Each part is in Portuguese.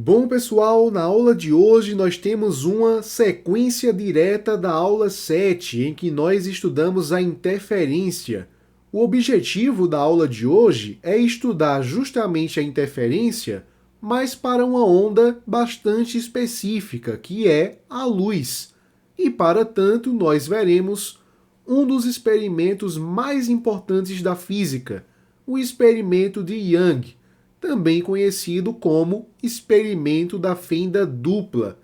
Bom, pessoal, na aula de hoje nós temos uma sequência direta da aula 7, em que nós estudamos a interferência. O objetivo da aula de hoje é estudar justamente a interferência, mas para uma onda bastante específica, que é a luz. E, para tanto, nós veremos um dos experimentos mais importantes da física, o experimento de Young, também conhecido como experimento da fenda dupla.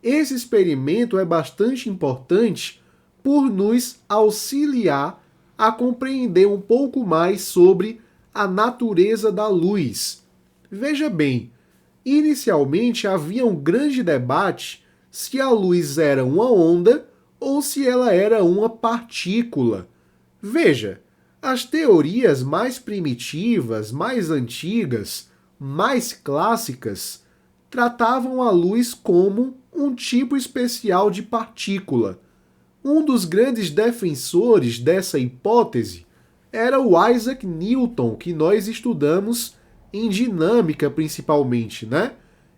Esse experimento é bastante importante por nos auxiliar a compreender um pouco mais sobre a natureza da luz. Veja bem, inicialmente havia um grande debate se a luz era uma onda ou se ela era uma partícula. Veja, as teorias mais primitivas, mais antigas, mais clássicas, tratavam a luz como um tipo especial de partícula. Um dos grandes defensores dessa hipótese era o Isaac Newton, que nós estudamos em dinâmica principalmente, né?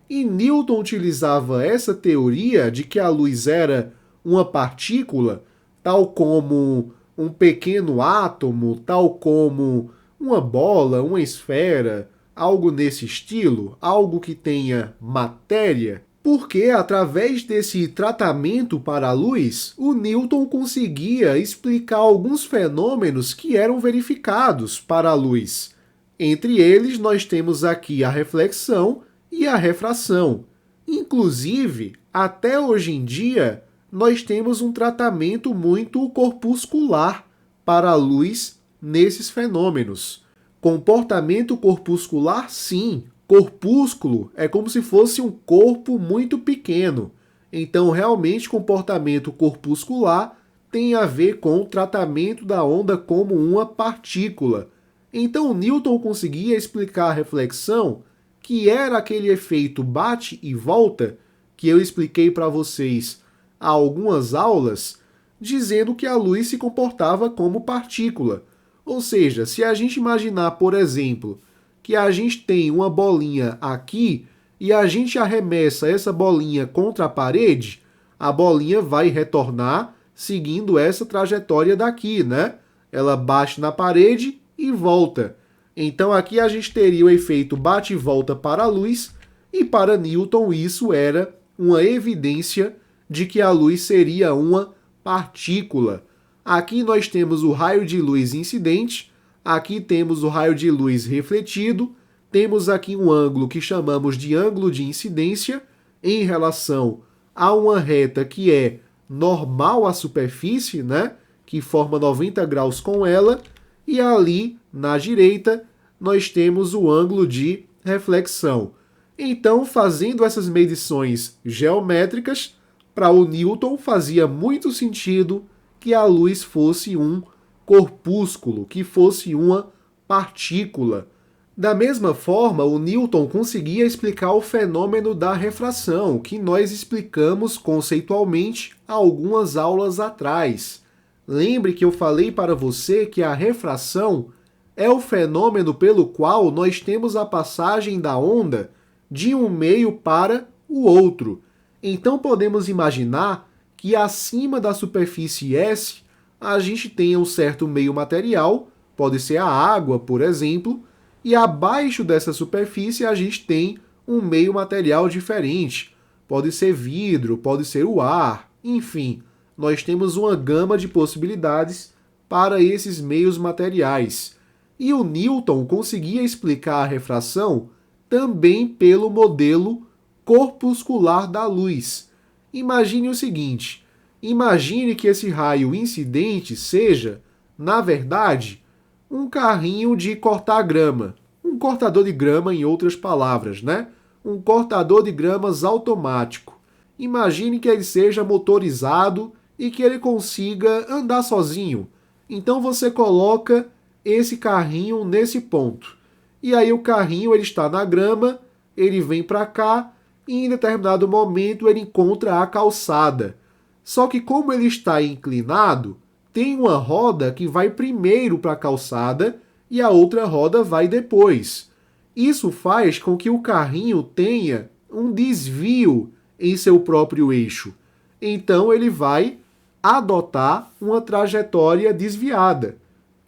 E Newton utilizava essa teoria de que a luz era uma partícula, tal como um pequeno átomo, tal como uma bola, uma esfera, algo nesse estilo, algo que tenha matéria, porque através desse tratamento para a luz, o Newton conseguia explicar alguns fenômenos que eram verificados para a luz. Entre eles, nós temos aqui a reflexão e a refração. Inclusive, até hoje em dia, nós temos um tratamento muito corpuscular para a luz nesses fenômenos. Comportamento corpuscular, sim. Corpúsculo é como se fosse um corpo muito pequeno. Então, realmente, comportamento corpuscular tem a ver com o tratamento da onda como uma partícula. Então, Newton conseguia explicar a reflexão, que era aquele efeito bate e volta, que eu expliquei para vocês há algumas aulas, dizendo que a luz se comportava como partícula. Ou seja, se a gente imaginar, por exemplo, que a gente tem uma bolinha aqui e a gente arremessa essa bolinha contra a parede, a bolinha vai retornar seguindo essa trajetória daqui, né? Ela bate na parede e volta. Então aqui a gente teria o efeito bate e volta para a luz, e para Newton isso era uma evidência de que a luz seria uma partícula. Aqui nós temos o raio de luz incidente, aqui temos o raio de luz refletido, temos aqui um ângulo que chamamos de ângulo de incidência em relação a uma reta que é normal à superfície, né? Que forma 90 graus com ela, e ali na direita nós temos o ângulo de reflexão. Então, fazendo essas medições geométricas, para o Newton fazia muito sentido que a luz fosse um corpúsculo, que fosse uma partícula. Da mesma forma, o Newton conseguia explicar o fenômeno da refração, que nós explicamos conceitualmente há algumas aulas atrás. Lembre que eu falei para você que a refração é o fenômeno pelo qual nós temos a passagem da onda de um meio para o outro. Então podemos imaginar que acima da superfície S a gente tenha um certo meio material, pode ser a água, por exemplo, e abaixo dessa superfície a gente tem um meio material diferente. Pode ser vidro, pode ser o ar, enfim, nós temos uma gama de possibilidades para esses meios materiais. E o Newton conseguia explicar a refração também pelo modelo corpuscular da luz. Imagine o seguinte, imagine que esse raio incidente seja, na verdade, um carrinho de cortar grama, um cortador de grama em outras palavras, né? Um cortador de gramas automático. Imagine que ele seja motorizado e que ele consiga andar sozinho. Então você coloca esse carrinho nesse ponto. E aí o carrinho ele está na grama, ele vem para cá e em determinado momento ele encontra a calçada. Só que como ele está inclinado, tem uma roda que vai primeiro para a calçada e a outra roda vai depois. Isso faz com que o carrinho tenha um desvio em seu próprio eixo. Então ele vai adotar uma trajetória desviada,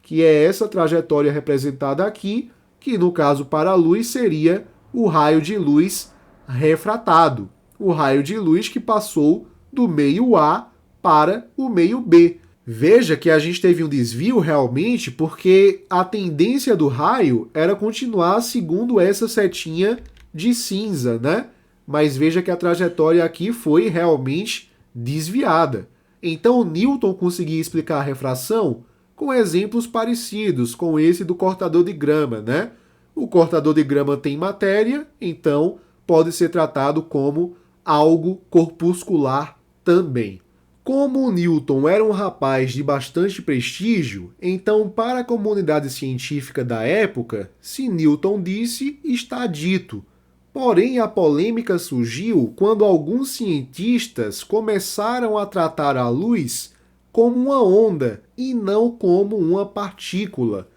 que é essa trajetória representada aqui, que no caso para a luz seria o raio de luz refratado, o raio de luz que passou do meio A para o meio B. Veja que a gente teve um desvio realmente porque a tendência do raio era continuar segundo essa setinha de cinza, né? Mas veja que a trajetória aqui foi realmente desviada. Então Newton conseguia explicar a refração com exemplos parecidos com esse do cortador de grama, né? O cortador de grama tem matéria, então pode ser tratado como algo corpuscular também. Como Newton era um rapaz de bastante prestígio, então para a comunidade científica da época, se Newton disse, está dito. Porém, a polêmica surgiu quando alguns cientistas começaram a tratar a luz como uma onda e não como uma partícula.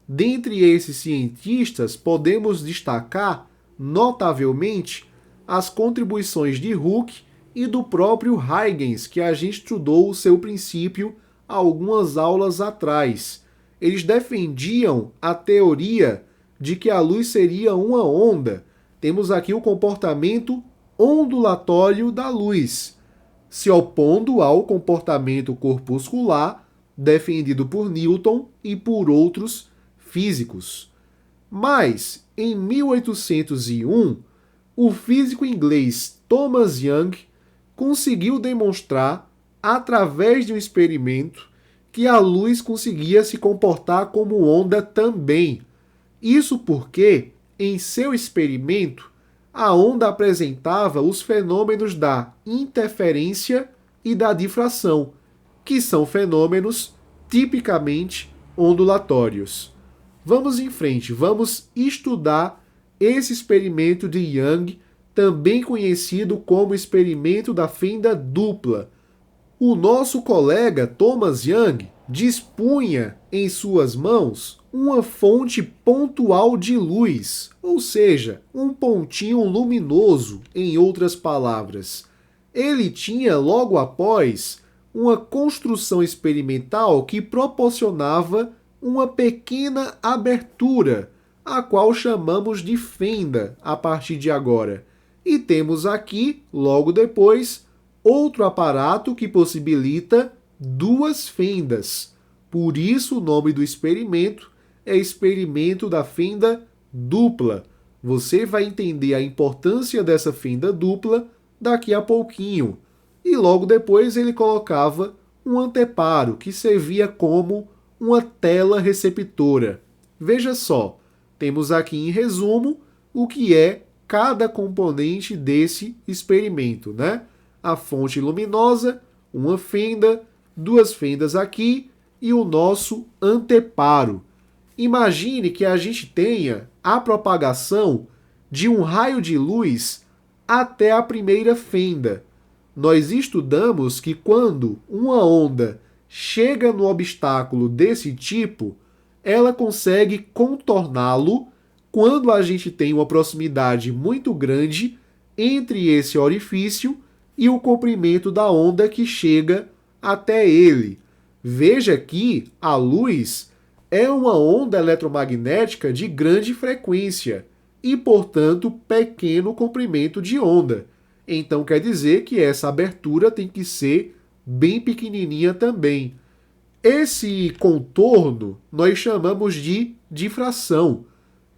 Dentre esses cientistas, podemos destacar, notavelmente, as contribuições de Hooke e do próprio Huygens, que a gente estudou o seu princípio algumas aulas atrás. Eles defendiam a teoria de que a luz seria uma onda. Temos aqui o comportamento ondulatório da luz, se opondo ao comportamento corpuscular defendido por Newton e por outros físicos. Mas, em 1801, o físico inglês Thomas Young conseguiu demonstrar, através de um experimento, que a luz conseguia se comportar como onda também. Isso porque, em seu experimento, a onda apresentava os fenômenos da interferência e da difração, que são fenômenos tipicamente ondulatórios. Vamos em frente, vamos estudar esse experimento de Young, também conhecido como experimento da fenda dupla. O nosso colega Thomas Young dispunha em suas mãos uma fonte pontual de luz, ou seja, um pontinho luminoso, em outras palavras. Ele tinha logo após uma construção experimental que proporcionava uma pequena abertura, a qual chamamos de fenda a partir de agora. E temos aqui, logo depois, outro aparato que possibilita duas fendas. Por isso o nome do experimento é experimento da fenda dupla. Você vai entender a importância dessa fenda dupla daqui a pouquinho. E logo depois ele colocava um anteparo que servia como uma tela receptora. Veja só, temos aqui em resumo o que é cada componente desse experimento, né? A fonte luminosa, uma fenda, duas fendas aqui e o nosso anteparo. Imagine que a gente tenha a propagação de um raio de luz até a primeira fenda. Nós estudamos que quando uma onda chega no obstáculo desse tipo, ela consegue contorná-lo quando a gente tem uma proximidade muito grande entre esse orifício e o comprimento da onda que chega até ele. Veja que a luz é uma onda eletromagnética de grande frequência e, portanto, pequeno comprimento de onda. Então quer dizer que essa abertura tem que ser bem pequenininha também. Esse contorno nós chamamos de difração.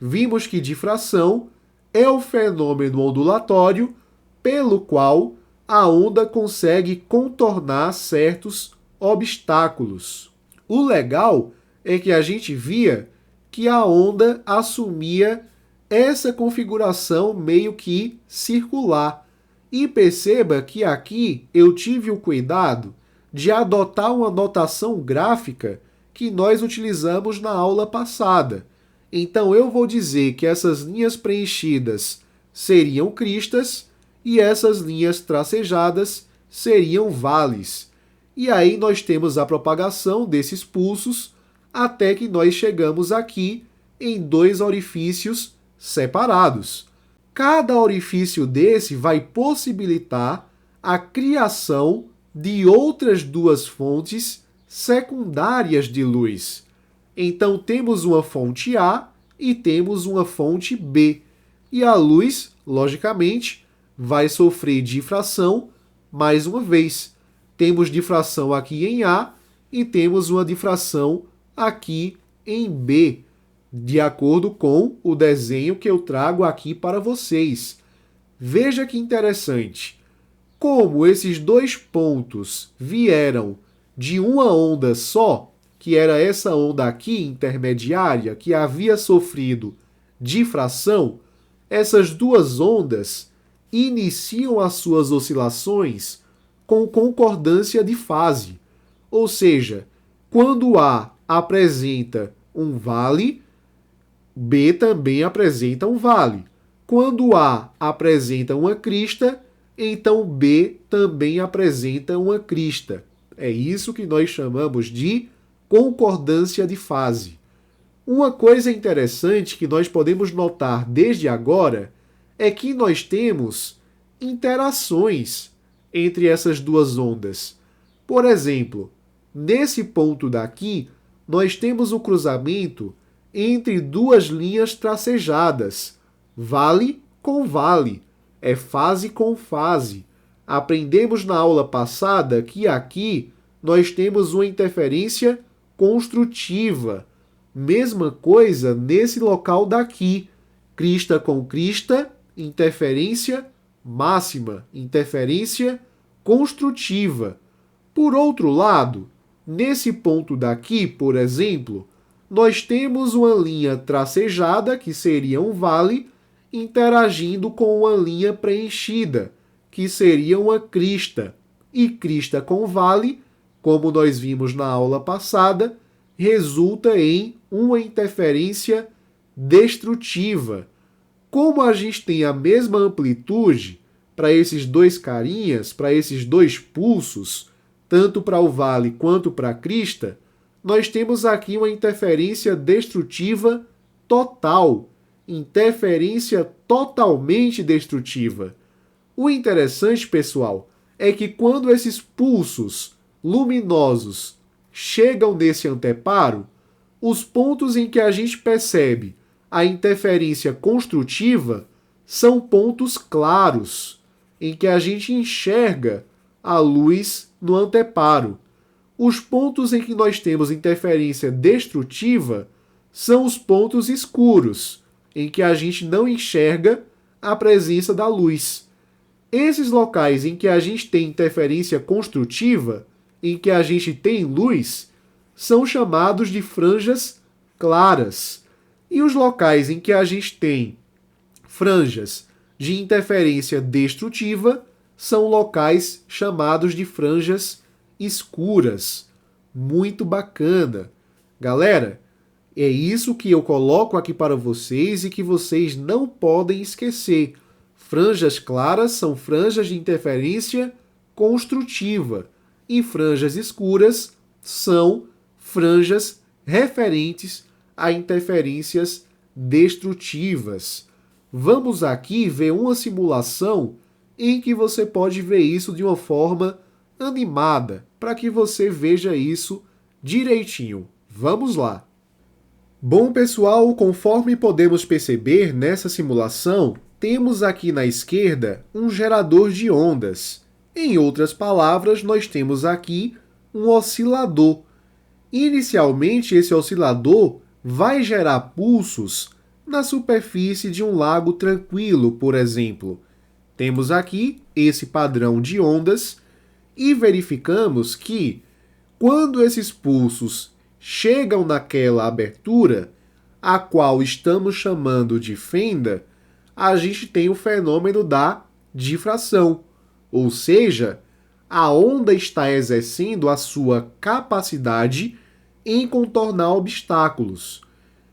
Vimos que difração é o fenômeno ondulatório pelo qual a onda consegue contornar certos obstáculos. O legal é que a gente via que a onda assumia essa configuração meio que circular. E perceba que aqui eu tive o cuidado de adotar uma notação gráfica que nós utilizamos na aula passada. Então eu vou dizer que essas linhas preenchidas seriam cristas e essas linhas tracejadas seriam vales. E aí nós temos a propagação desses pulsos até que nós chegamos aqui em dois orifícios separados. cada orifício desse vai possibilitar a criação de outras duas fontes secundárias de luz. Então, temos uma fonte A e temos uma fonte B. E a luz, logicamente, vai sofrer difração mais uma vez. Temos difração aqui em A e temos uma difração aqui em B, de acordo com o desenho que eu trago aqui para vocês. Veja que interessante. Como esses dois pontos vieram de uma onda só, que era essa onda aqui intermediária, que havia sofrido difração, essas duas ondas iniciam as suas oscilações com concordância de fase. Ou seja, quando A apresenta um vale, B também apresenta um vale. Quando A apresenta uma crista, então B também apresenta uma crista. É isso que nós chamamos de concordância de fase. Uma coisa interessante que nós podemos notar desde agora é que nós temos interações entre essas duas ondas. Por exemplo, nesse ponto daqui, nós temos o cruzamento entre duas linhas tracejadas, vale com vale, é fase com fase. Aprendemos na aula passada que aqui nós temos uma interferência construtiva. Mesma coisa nesse local daqui, crista com crista, interferência máxima, interferência construtiva. Por outro lado, nesse ponto daqui, por exemplo, nós temos uma linha tracejada, que seria um vale, interagindo com uma linha preenchida, que seria uma crista. E crista com vale, como nós vimos na aula passada, resulta em uma interferência destrutiva. Como a gente tem a mesma amplitude para esses dois carinhas, para esses dois pulsos, tanto para o vale quanto para a crista, nós temos aqui uma interferência destrutiva total, interferência totalmente destrutiva. O interessante, pessoal, é que quando esses pulsos luminosos chegam nesse anteparo, os pontos em que a gente percebe a interferência construtiva são pontos claros, em que a gente enxerga a luz no anteparo. Os pontos em que nós temos interferência destrutiva são os pontos escuros, em que a gente não enxerga a presença da luz. Esses locais em que a gente tem interferência construtiva, em que a gente tem luz, são chamados de franjas claras. E os locais em que a gente tem franjas de interferência destrutiva são locais chamados de franjas escuras. Muito bacana. Galera, é isso que eu coloco aqui para vocês e que vocês não podem esquecer. Franjas claras são franjas de interferência construtiva e franjas escuras são franjas referentes a interferências destrutivas. Vamos aqui ver uma simulação em que você pode ver isso de uma forma animada, para que você veja isso direitinho. Vamos lá! Bom, pessoal, conforme podemos perceber nessa simulação, temos aqui na esquerda um gerador de ondas. Em outras palavras, nós temos aqui um oscilador. Inicialmente, esse oscilador vai gerar pulsos na superfície de um lago tranquilo, por exemplo. Temos aqui esse padrão de ondas e verificamos que, quando esses pulsos chegam naquela abertura, a qual estamos chamando de fenda, a gente tem o fenômeno da difração, ou seja, a onda está exercendo a sua capacidade em contornar obstáculos.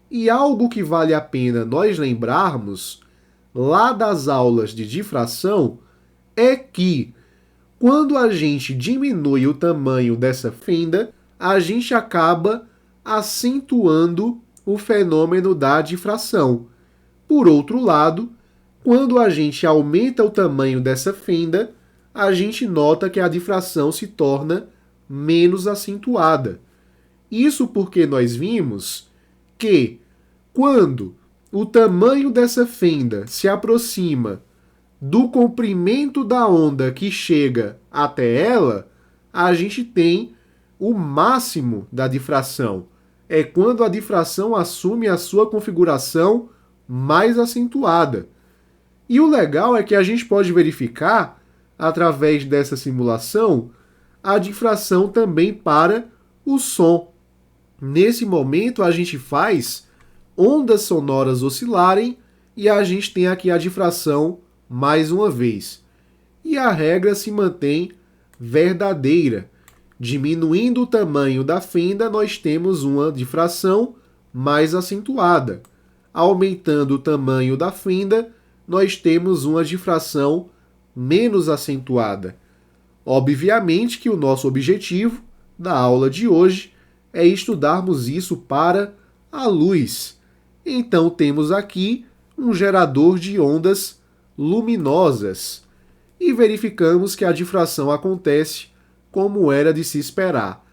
E algo que vale a pena nós lembrarmos, lá das aulas de difração, é que, quando a gente diminui o tamanho dessa fenda, a gente acaba acentuando o fenômeno da difração. Por outro lado, Quando a gente aumenta o tamanho dessa fenda, a gente nota que a difração se torna menos acentuada. Isso porque nós vimos que quando o tamanho dessa fenda se aproxima do comprimento da onda que chega até ela, a gente tem o máximo da difração. É quando a difração assume a sua configuração mais acentuada. E o legal é que a gente pode verificar, através dessa simulação, a difração também para o som. Nesse momento, a gente faz ondas sonoras oscilarem e a gente tem aqui a difração mais uma vez. E a regra se mantém verdadeira. Diminuindo o tamanho da fenda, nós temos uma difração mais acentuada. Aumentando o tamanho da fenda, nós temos uma difração menos acentuada. Obviamente que o nosso objetivo da aula de hoje é estudarmos isso para a luz. Então temos aqui um gerador de ondas luminosas e verificamos que a difração acontece como era de se esperar.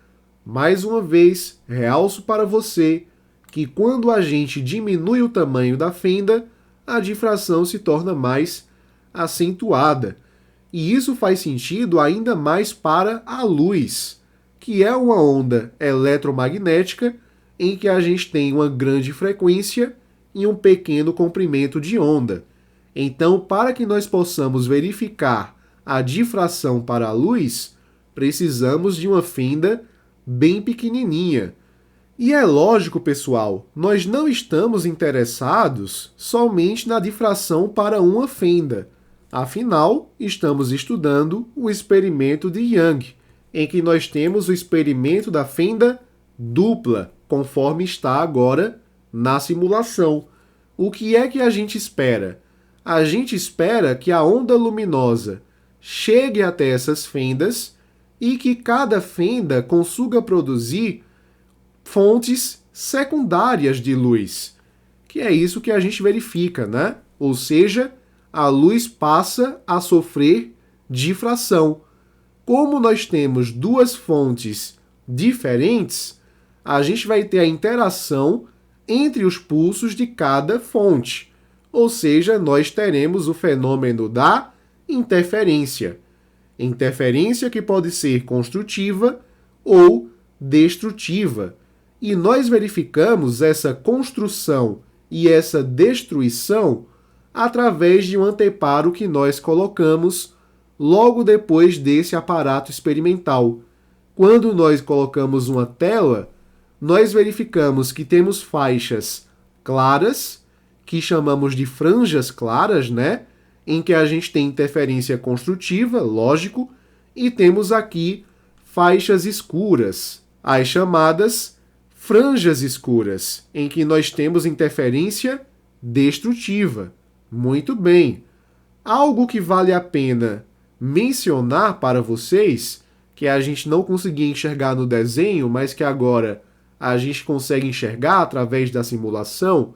Mais uma vez, realço para você que quando a gente diminui o tamanho da fenda, a difração se torna mais acentuada. E isso faz sentido ainda mais para a luz, que é uma onda eletromagnética em que a gente tem uma grande frequência e um pequeno comprimento de onda. Então, para que nós possamos verificar a difração para a luz, precisamos de uma fenda bem pequenininha. E é lógico, pessoal, nós não estamos interessados somente na difração para uma fenda. Afinal, estamos estudando o experimento de Young, em que nós temos o experimento da fenda dupla, conforme está agora na simulação. O que é que a gente espera? A gente espera que a onda luminosa chegue até essas fendas e que cada fenda consiga produzir fontes secundárias de luz, que é isso que a gente verifica, né? Ou seja, a luz passa a sofrer difração. Como nós temos duas fontes diferentes, a gente vai ter a interação entre os pulsos de cada fonte. Ou seja, nós teremos o fenômeno da interferência. Interferência que pode ser construtiva ou destrutiva. E nós verificamos essa construção e essa destruição através de um anteparo que nós colocamos logo depois desse aparato experimental. Quando nós colocamos uma tela, nós verificamos que temos faixas claras, que chamamos de franjas claras, né? Em que a gente tem interferência construtiva, lógico, e temos aqui faixas escuras, as chamadas franjas escuras, em que nós temos interferência destrutiva. Muito bem. Algo que vale a pena mencionar para vocês, que a gente não conseguia enxergar no desenho, mas que agora a gente consegue enxergar através da simulação,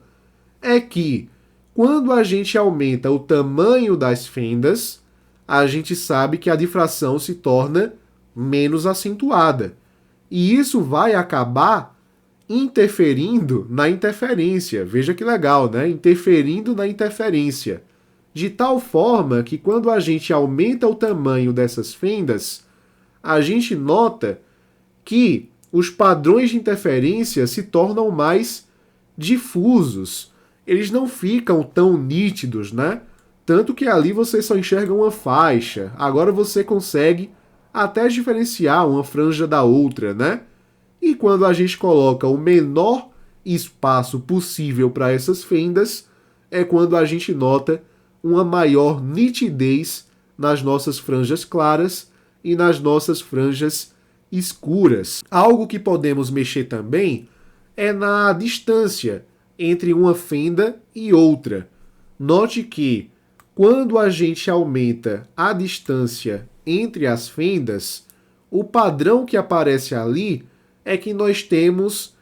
é que quando a gente aumenta o tamanho das fendas, a gente sabe que a difração se torna menos acentuada. E isso vai acabar interferindo na interferência. Veja que legal, né? Interferindo na interferência. De tal forma que quando a gente aumenta o tamanho dessas fendas, a gente nota que os padrões de interferência se tornam mais difusos. Eles não ficam tão nítidos, né? Tanto que ali você só enxerga uma faixa. Agora você consegue até diferenciar uma franja da outra, né? E quando a gente coloca o menor espaço possível para essas fendas, é quando a gente nota uma maior nitidez nas nossas franjas claras e nas nossas franjas escuras. Algo que podemos mexer também é na distância entre uma fenda e outra. Note que quando a gente aumenta a distância entre as fendas, o padrão que aparece ali é que nós temos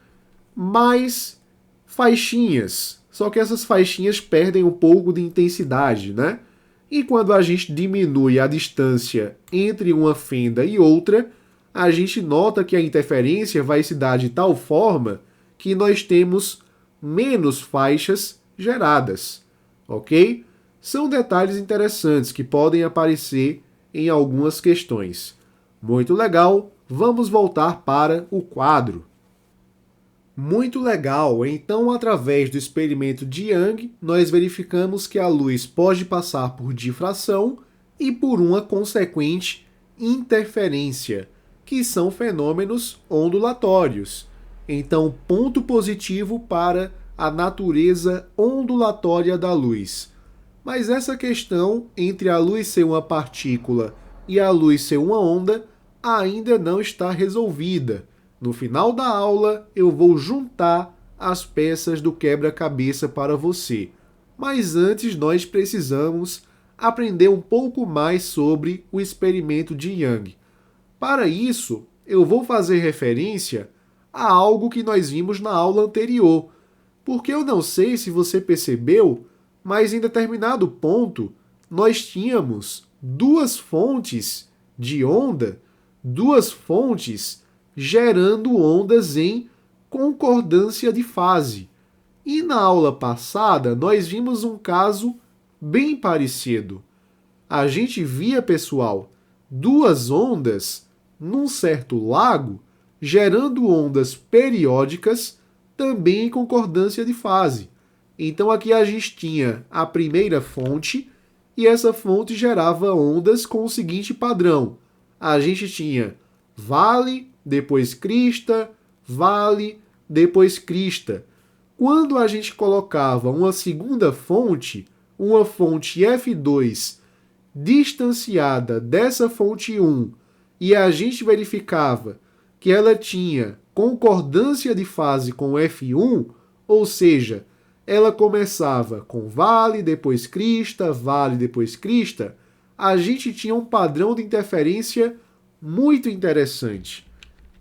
mais faixinhas. só que essas faixinhas perdem um pouco de intensidade, né? E quando a gente diminui a distância entre uma fenda e outra, a gente nota que a interferência vai se dar de tal forma que nós temos menos faixas geradas, ok? São detalhes interessantes que podem aparecer em algumas questões. Muito legal, vamos voltar para o quadro. Muito legal, então através do experimento de Young, nós verificamos que a luz pode passar por difração e por uma consequente interferência, que são fenômenos ondulatórios. Então, ponto positivo para a natureza ondulatória da luz. Mas essa questão entre a luz ser uma partícula e a luz ser uma onda ainda não está resolvida. No final da aula, eu vou juntar as peças do quebra-cabeça para você. Mas antes, nós precisamos aprender um pouco mais sobre o experimento de Young. Para isso, eu vou fazer referência a algo que nós vimos na aula anterior, porque eu não sei se você percebeu, mas em determinado ponto, nós tínhamos duas fontes de onda, duas fontes gerando ondas em concordância de fase. E na aula passada, nós vimos um caso bem parecido. A gente via, pessoal, duas ondas num certo lago gerando ondas periódicas também em concordância de fase. Então aqui a gente tinha a primeira fonte e essa fonte gerava ondas com o seguinte padrão. A gente tinha vale, depois crista, vale, depois crista. Quando a gente colocava uma segunda fonte, uma fonte F2 distanciada dessa fonte 1, e a gente verificava que ela tinha concordância de fase com F1, ou seja, ela começava com vale, depois crista, vale, depois crista, a gente tinha um padrão de interferência muito interessante.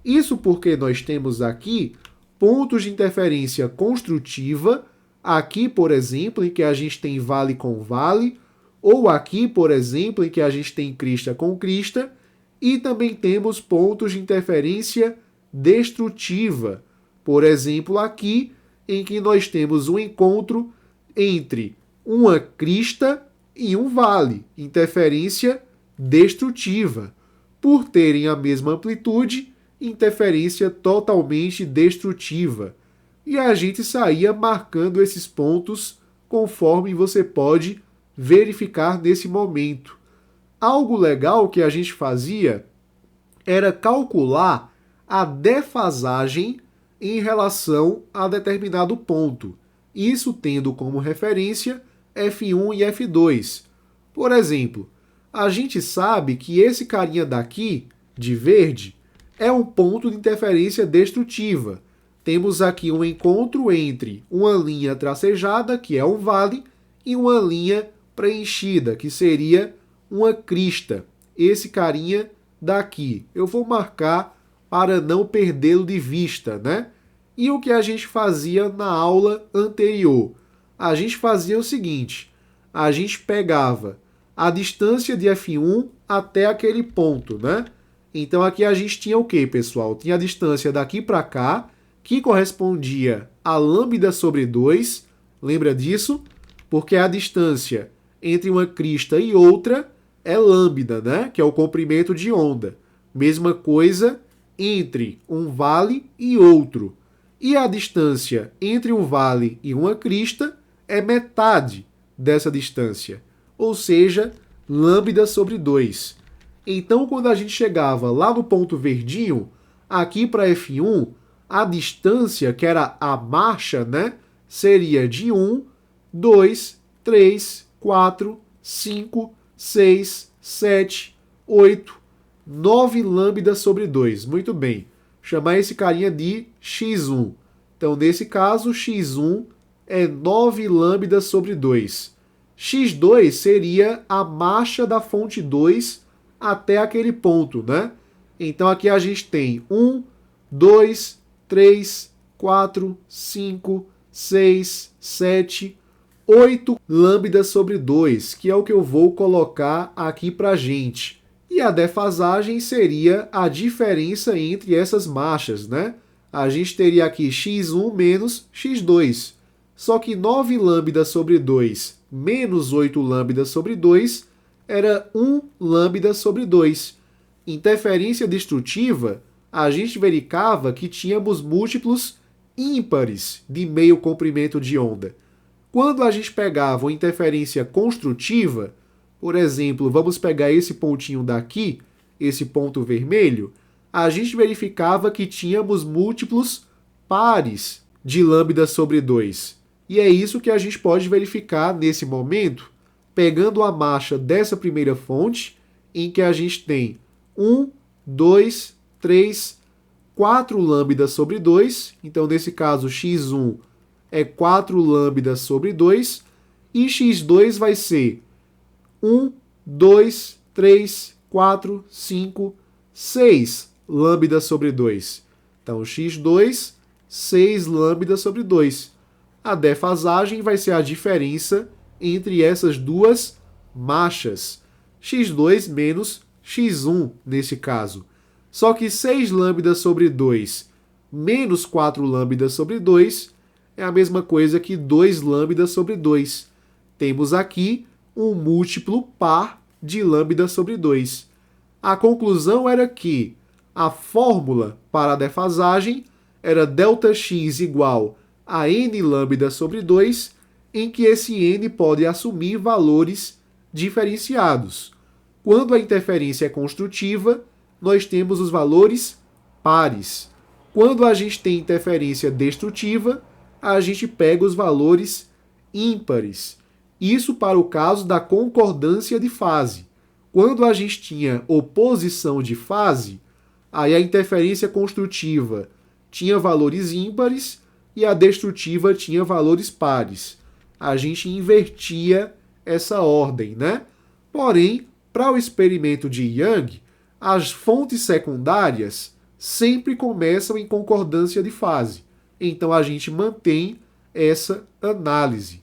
Isso porque nós temos aqui pontos de interferência construtiva, aqui, por exemplo, em que a gente tem vale com vale, ou aqui, por exemplo, em que a gente tem crista com crista, e também temos pontos de interferência destrutiva, por exemplo, aqui, em que nós temos um encontro entre uma crista e um vale, interferência destrutiva. Por terem a mesma amplitude, interferência totalmente destrutiva. E a gente saía marcando esses pontos conforme você pode verificar nesse momento. Algo legal que a gente fazia era calcular a defasagem em relação a determinado ponto, isso tendo como referência F1 e F2. Por exemplo, a gente sabe que esse carinha daqui, de verde, é um ponto de interferência destrutiva. Temos aqui um encontro entre uma linha tracejada, que é um vale, e uma linha preenchida, que seria uma crista. Esse carinha daqui. Eu vou marcar para não perdê-lo de vista, né? E o que a gente fazia na aula anterior? A gente fazia o seguinte, a gente pegava a distância de F1 até aquele ponto, né? Então aqui a gente tinha o que, pessoal? Tinha a distância daqui para cá, que correspondia a lambda sobre 2, lembra disso? Porque a distância entre uma crista e outra é lambda, né? Que é o comprimento de onda. Mesma coisa entre um vale e outro. E a distância entre um vale e uma crista é metade dessa distância, ou seja, lambda sobre 2. Então, quando a gente chegava lá no ponto verdinho, aqui para F1, a distância, que era a marcha, né, seria de 1, 2, 3, 4, 5, 6, 7, 8, 9 lambda sobre 2. Muito bem. Chamar esse carinha de x1. Então, nesse caso, x1 é 9 lambda sobre 2. x2 seria a marcha da fonte 2 até aquele ponto, né? Então, aqui a gente tem 1, 2, 3, 4, 5, 6, 7, 8 lambda sobre 2, que é o que eu vou colocar aqui para gente. E a defasagem seria a diferença entre essas marchas, né? A gente teria aqui x1 menos x2. Só que 9 lambda sobre 2 menos 8 lambda sobre 2 era 1 lambda sobre 2. Interferência destrutiva, a gente verificava que tínhamos múltiplos ímpares de meio comprimento de onda. Quando a gente pegava uma interferência construtiva, por exemplo, vamos pegar esse pontinho daqui, esse ponto vermelho, a gente verificava que tínhamos múltiplos pares de lambda sobre 2. E é isso que a gente pode verificar nesse momento, pegando a marcha dessa primeira fonte, em que a gente tem 1, 2, 3, 4 lambda sobre 2. Então, nesse caso, x1 é 4 lambda sobre 2. E x2 vai ser 1, 2, 3, 4, 5, 6 lambda sobre 2. Então, x2, 6 lambda sobre 2. A defasagem vai ser a diferença entre essas duas marchas. x2 menos x1, nesse caso. Só que 6 lambda sobre 2 menos 4 lambda sobre 2 é a mesma coisa que 2 lambda sobre 2. Temos aqui um múltiplo par de lambda sobre 2. A conclusão era que a fórmula para a defasagem era ΔX igual a n lambda sobre 2, em que esse n pode assumir valores diferenciados. Quando a interferência é construtiva, nós temos os valores pares. Quando a gente tem interferência destrutiva, a gente pega os valores ímpares. Isso para o caso da concordância de fase. Quando a gente tinha oposição de fase, aí a interferência construtiva tinha valores ímpares e a destrutiva tinha valores pares. A gente invertia essa ordem, né? Porém, para o experimento de Young, as fontes secundárias sempre começam em concordância de fase. Então, a gente mantém essa análise.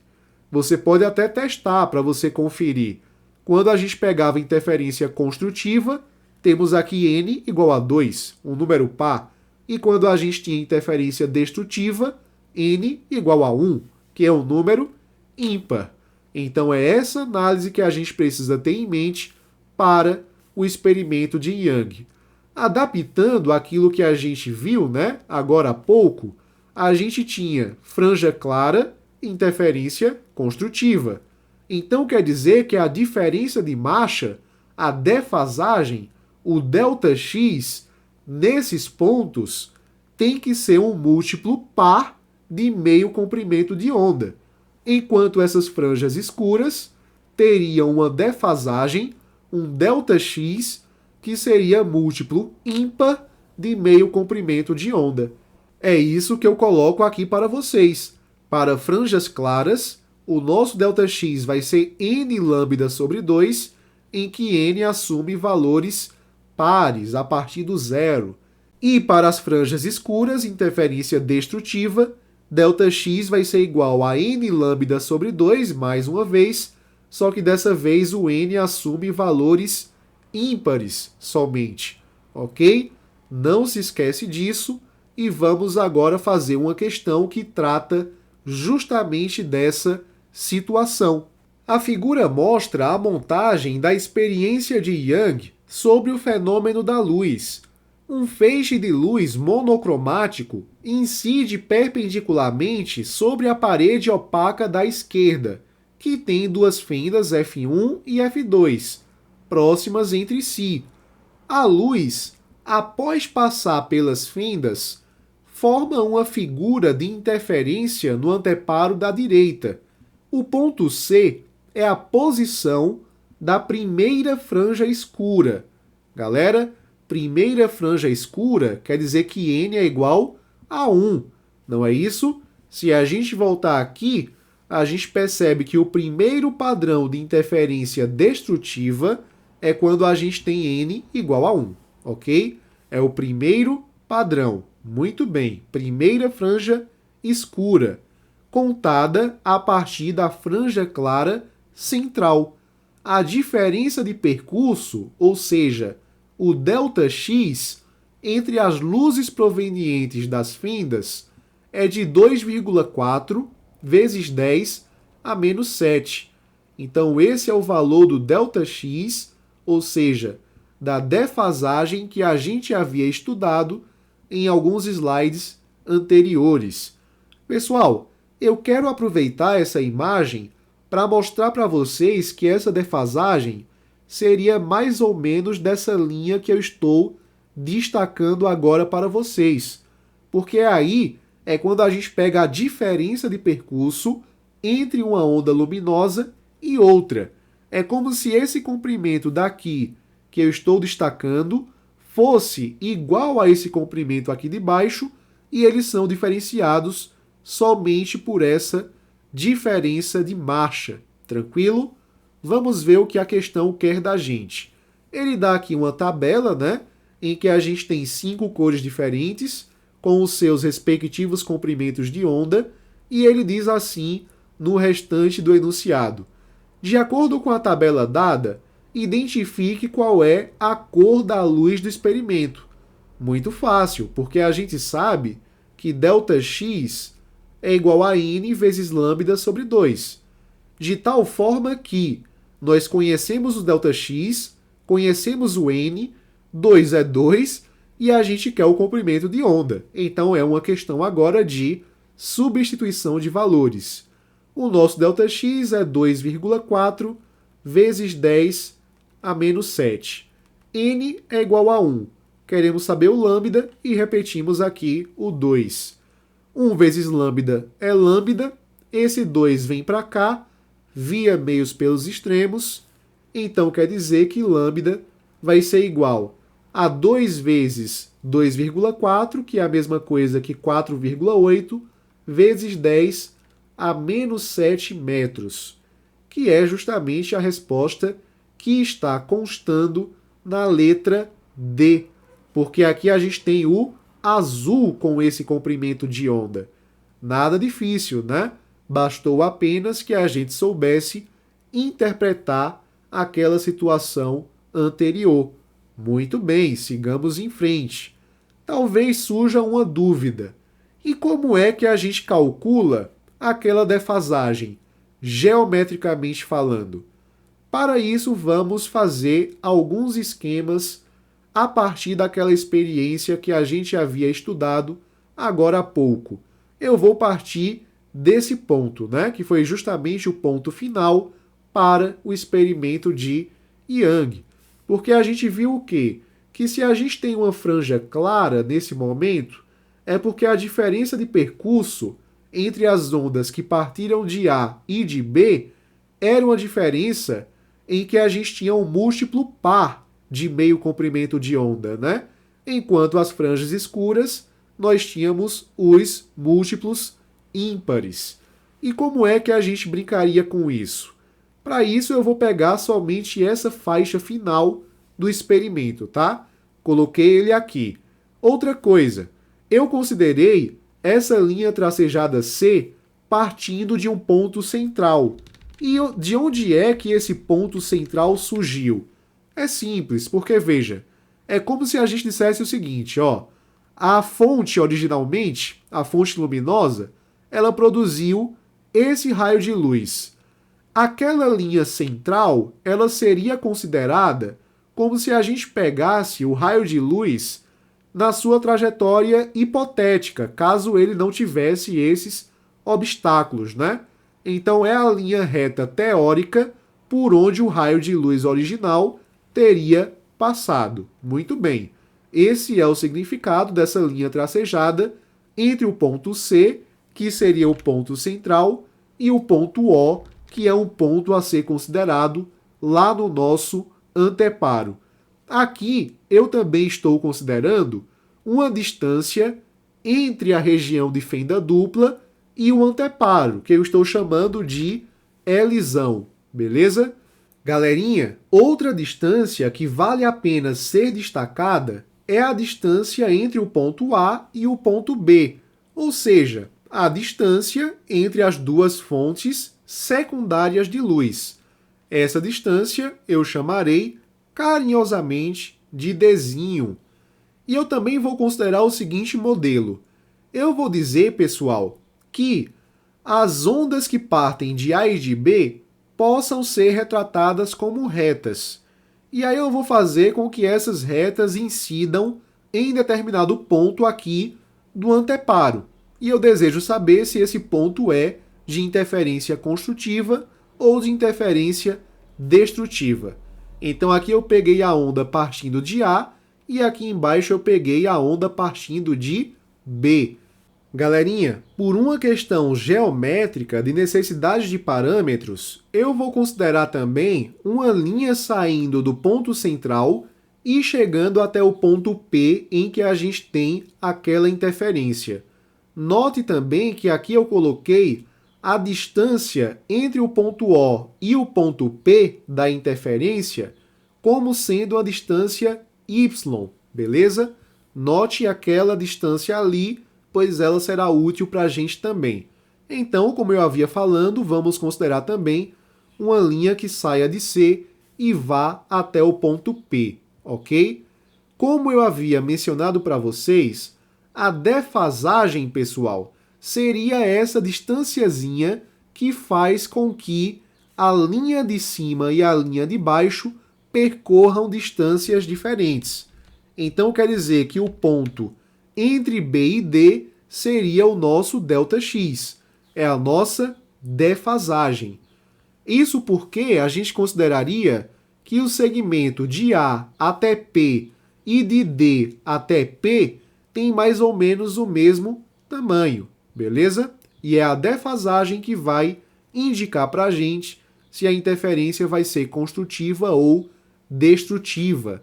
Você pode até testar para você conferir. Quando a gente pegava interferência construtiva, temos aqui n igual a 2, um número par. E quando a gente tinha interferência destrutiva, n igual a 1, que é um número ímpar. Então, é essa análise que a gente precisa ter em mente para o experimento de Young. Adaptando aquilo que a gente viu, né, agora há pouco, a gente tinha franja clara, interferência construtiva. Então, quer dizer que a diferença de marcha, a defasagem, o ΔX, nesses pontos, tem que ser um múltiplo par de meio comprimento de onda, enquanto essas franjas escuras teriam uma defasagem, um ΔX, que seria múltiplo ímpar de meio comprimento de onda. É isso que eu coloco aqui para vocês. Para franjas claras, o nosso ΔX vai ser n lambda sobre 2, em que n assume valores pares a partir do zero. E para as franjas escuras, interferência destrutiva, ΔX vai ser igual a n lambda sobre 2, mais uma vez, só que dessa vez o n assume valores ímpares somente, ok? Não se esquece disso e vamos agora fazer uma questão que trata justamente dessa situação. A figura mostra a montagem da experiência de Young sobre o fenômeno da luz. Um feixe de luz monocromático incide perpendicularmente sobre a parede opaca da esquerda, que tem duas fendas F1 e F2, próximas entre si. A luz, após passar pelas fendas, forma uma figura de interferência no anteparo da direita. O ponto C é a posição da primeira franja escura. Galera, primeira franja escura quer dizer que n é igual a 1, não é isso? Se a gente voltar aqui, a gente percebe que o primeiro padrão de interferência destrutiva é quando a gente tem n igual a 1, ok? É o primeiro padrão. Muito bem, primeira franja escura. contada a partir da franja clara central. A diferença de percurso, ou seja, o ΔX, entre as luzes provenientes das fendas é de 2,4 vezes 10 a menos 7. Então, esse é o valor do ΔX, ou seja, da defasagem que a gente havia estudado em alguns slides anteriores. Pessoal, eu quero aproveitar essa imagem para mostrar para vocês que essa defasagem seria mais ou menos dessa linha que eu estou destacando agora para vocês. Porque aí é quando a gente pega a diferença de percurso entre uma onda luminosa e outra. É como se esse comprimento daqui que eu estou destacando fosse igual a esse comprimento aqui de baixo e eles são diferenciados somente por essa diferença de marcha. Tranquilo? Vamos ver o que a questão quer da gente. Ele dá aqui uma tabela, né, em que a gente tem 5 cores diferentes com os seus respectivos comprimentos de onda e ele diz assim no restante do enunciado. De acordo com a tabela dada, identifique qual é a cor da luz do experimento. Muito fácil, porque a gente sabe que ΔX é igual a N vezes lambda sobre 2. De tal forma que nós conhecemos o ΔX, conhecemos o N, 2 é 2 e a gente quer o comprimento de onda. Então é uma questão agora de substituição de valores. O nosso ΔX é 2,4 vezes 10 a menos 7. N é igual a 1. Queremos saber o lambda e repetimos aqui o 2. 1 vezes lambda é lambda. Esse 2 vem para cá, via meios pelos extremos. Então quer dizer que lambda vai ser igual a 2 vezes 2,4, que é a mesma coisa que 4,8, vezes 10 a menos 7 metros, que é justamente a resposta que está constando na letra D, porque aqui a gente tem o azul com esse comprimento de onda. Nada difícil, né? Bastou apenas que a gente soubesse interpretar aquela situação anterior. Muito bem, sigamos em frente. Talvez surja uma dúvida. E como é que a gente calcula aquela defasagem, geometricamente falando? Para isso, vamos fazer alguns esquemas a partir daquela experiência que a gente havia estudado agora há pouco. Eu vou partir desse ponto, né, que foi justamente o ponto final para o experimento de Young. Porque a gente viu o quê? Que se a gente tem uma franja clara nesse momento, é porque a diferença de percurso entre as ondas que partiram de A e de B era uma diferença em que a gente tinha um múltiplo par de meio comprimento de onda, né? Enquanto as franjas escuras, nós tínhamos os múltiplos ímpares. E como é que a gente brincaria com isso? Para isso, eu vou pegar somente essa faixa final do experimento, tá? Coloquei ele aqui. Outra coisa, eu considerei essa linha tracejada C partindo de um ponto central. E de onde é que esse ponto central surgiu? É simples, porque veja, é como se a gente dissesse o seguinte, ó, a fonte originalmente, a fonte luminosa, ela produziu esse raio de luz. Aquela linha central, ela seria considerada como se a gente pegasse o raio de luz na sua trajetória hipotética, caso ele não tivesse esses obstáculos, né? Então é a linha reta teórica por onde o raio de luz original teria passado. Muito bem. Esse é o significado dessa linha tracejada entre o ponto C, que seria o ponto central, e o ponto O, que é um ponto a ser considerado lá no nosso anteparo. Aqui eu também estou considerando uma distância entre a região de fenda dupla e o anteparo, que eu estou chamando de Lzão, beleza? Galerinha, outra distância que vale a pena ser destacada é a distância entre o ponto A e o ponto B, ou seja, a distância entre as duas fontes secundárias de luz. Essa distância eu chamarei carinhosamente de Dzinho. E eu também vou considerar o seguinte modelo. Eu vou dizer, pessoal, que as ondas que partem de A e de B possam ser retratadas como retas. E aí eu vou fazer com que essas retas incidam em determinado ponto aqui do anteparo. E eu desejo saber se esse ponto é de interferência construtiva ou de interferência destrutiva. Então aqui eu peguei a onda partindo de A e aqui embaixo eu peguei a onda partindo de B. Galerinha, por uma questão geométrica de necessidade de parâmetros, eu vou considerar também uma linha saindo do ponto central e chegando até o ponto P em que a gente tem aquela interferência. Note também que aqui eu coloquei a distância entre o ponto O e o ponto P da interferência como sendo a distância Y, beleza? Note aquela distância ali, pois ela será útil para a gente também. Então, como eu havia falando, vamos considerar também uma linha que saia de C e vá até o ponto P, ok? Como eu havia mencionado para vocês, a defasagem, pessoal, seria essa distanciazinha que faz com que a linha de cima e a linha de baixo percorram distâncias diferentes. Então, quer dizer que o ponto entre B e D seria o nosso ΔX. É a nossa defasagem. Isso porque a gente consideraria que o segmento de A até P e de D até P tem mais ou menos o mesmo tamanho, beleza? E é a defasagem que vai indicar para a gente se a interferência vai ser construtiva ou destrutiva.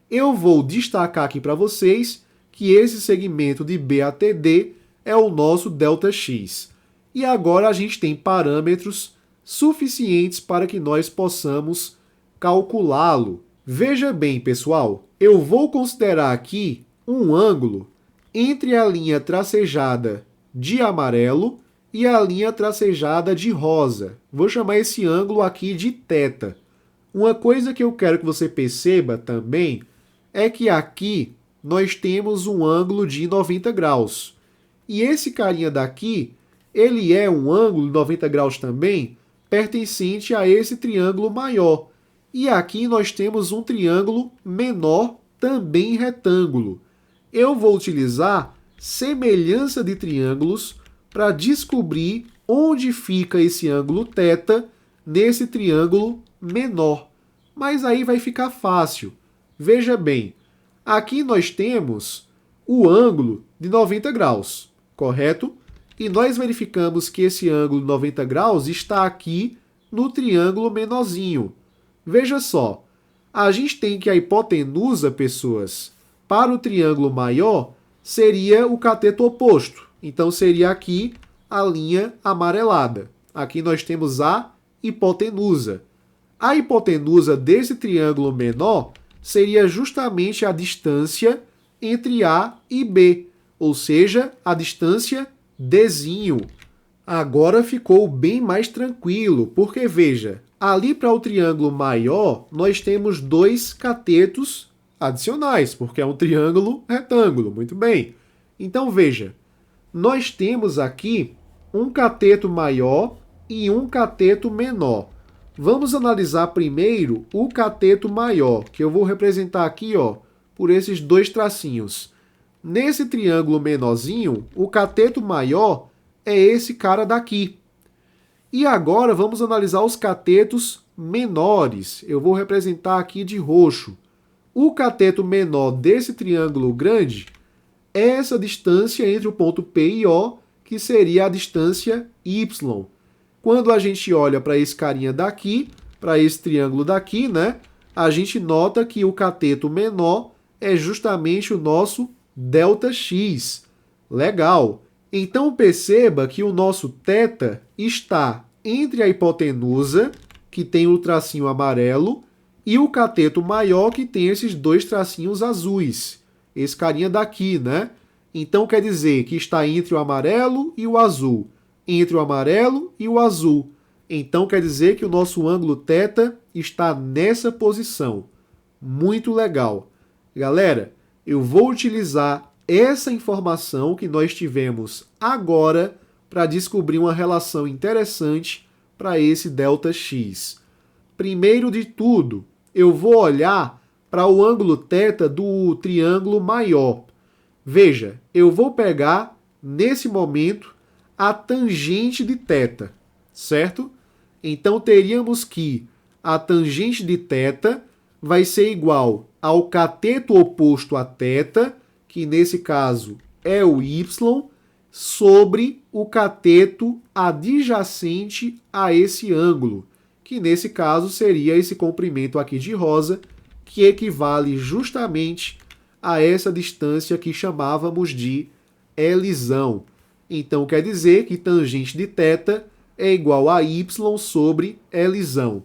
Eu vou destacar aqui para vocês que esse segmento de B até D é o nosso ΔX. E agora a gente tem parâmetros suficientes para que nós possamos calculá-lo. Veja bem, pessoal, eu vou considerar aqui um ângulo entre a linha tracejada de amarelo e a linha tracejada de rosa. Vou chamar esse ângulo aqui de θ. Uma coisa que eu quero que você perceba também é que aqui nós temos um ângulo de 90 graus. E esse carinha daqui, ele é um ângulo de 90 graus também, pertencente a esse triângulo maior. E aqui nós temos um triângulo menor, também retângulo. Eu vou utilizar semelhança de triângulos para descobrir onde fica esse ângulo θ nesse triângulo menor. Mas aí vai ficar fácil. Veja bem, aqui nós temos o ângulo de 90 graus, correto? E nós verificamos que esse ângulo de 90 graus está aqui no triângulo menorzinho. Veja só, a gente tem que a hipotenusa, pessoas, para o triângulo maior, seria o cateto oposto. Então, seria aqui a linha amarelada. Aqui nós temos a hipotenusa. A hipotenusa desse triângulo menor seria justamente a distância entre A e B, ou seja, a distância Dzinho. Agora ficou bem mais tranquilo, porque veja, ali para o triângulo maior, nós temos dois catetos adicionais, porque é um triângulo retângulo, muito bem. Então veja, nós temos aqui um cateto maior e um cateto menor. Vamos analisar primeiro o cateto maior, que eu vou representar aqui, ó, por esses dois tracinhos. Nesse triângulo menorzinho, o cateto maior é esse cara daqui. E agora vamos analisar os catetos menores. Eu vou representar aqui de roxo. O cateto menor desse triângulo grande é essa distância entre o ponto P e O, que seria a distância Y. Quando a gente olha para esse carinha daqui, para esse triângulo daqui, né, a gente nota que o cateto menor é justamente o nosso ΔX. Legal! Então perceba que o nosso θ está entre a hipotenusa, que tem o tracinho amarelo, e o cateto maior, que tem esses dois tracinhos azuis. Esse carinha daqui, né? Então quer dizer que está entre o amarelo e o azul. Entre o amarelo e o azul. Então quer dizer que o nosso ângulo θ está nessa posição. Muito legal. Galera, eu vou utilizar essa informação que nós tivemos agora para descobrir uma relação interessante para esse ΔX. Primeiro de tudo, eu vou olhar para o ângulo θ do triângulo maior. Veja, eu vou pegar, nesse momento, a tangente de θ, certo? Então, teríamos que a tangente de θ vai ser igual ao cateto oposto a θ, que nesse caso é o y, sobre o cateto adjacente a esse ângulo, que nesse caso seria esse comprimento aqui de rosa, que equivale justamente a essa distância que chamávamos de Lzão. Então quer dizer que tangente de θ é igual a y sobre Lzão.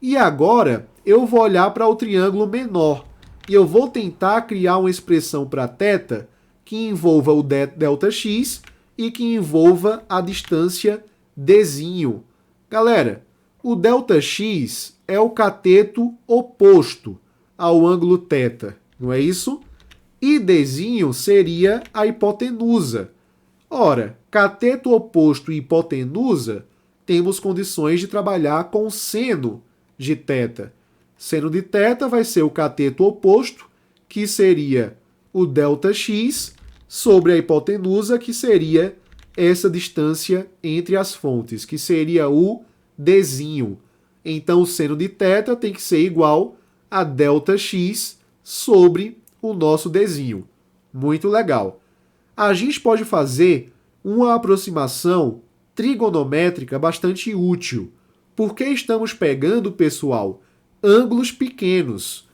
E agora eu vou olhar para o triângulo menor e eu vou tentar criar uma expressão para θ que envolva o ΔX e que envolva a distância dzinho. Galera, o ΔX é o cateto oposto ao ângulo θ, não é isso? E dzinho seria a hipotenusa. Ora, cateto oposto e hipotenusa, temos condições de trabalhar com seno de θ. Seno de θ vai ser o cateto oposto, que seria o ΔX, sobre a hipotenusa, que seria essa distância entre as fontes, que seria o dzinho. Então, o seno de θ tem que ser igual a ΔX sobre o nosso dzinho. Muito legal. A gente pode fazer uma aproximação trigonométrica bastante útil, porque estamos pegando, pessoal, ângulos pequenos.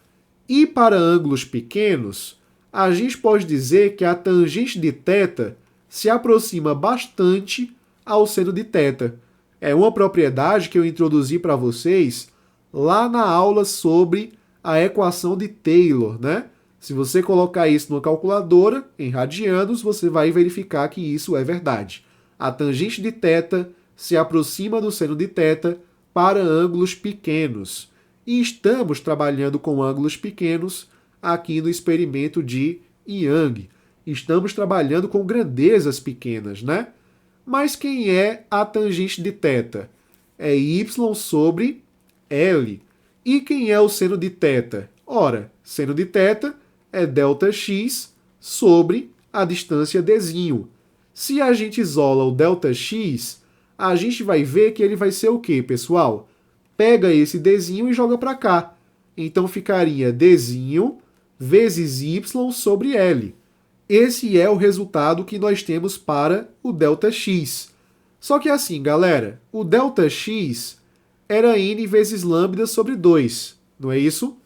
E para ângulos pequenos, a gente pode dizer que a tangente de θ se aproxima bastante ao seno de θ. É uma propriedade que eu introduzi para vocês lá na aula sobre a equação de Taylor, né? Se você colocar isso numa calculadora, em radianos, você vai verificar que isso é verdade. A tangente de θ se aproxima do seno de θ para ângulos pequenos. E estamos trabalhando com ângulos pequenos aqui no experimento de Young. Estamos trabalhando com grandezas pequenas, né? Mas quem é a tangente de θ? É y sobre L. E quem é o seno de θ? Ora, seno de θ é ΔX sobre a distância dzinho. Se a gente isola o ΔX, a gente vai ver que ele vai ser o quê, pessoal? Pega esse dzinho e joga para cá. Então ficaria dzinho vezes y sobre L. Esse é o resultado que nós temos para o ΔX. Só que assim, galera, o ΔX era n vezes lambda sobre 2, não é isso?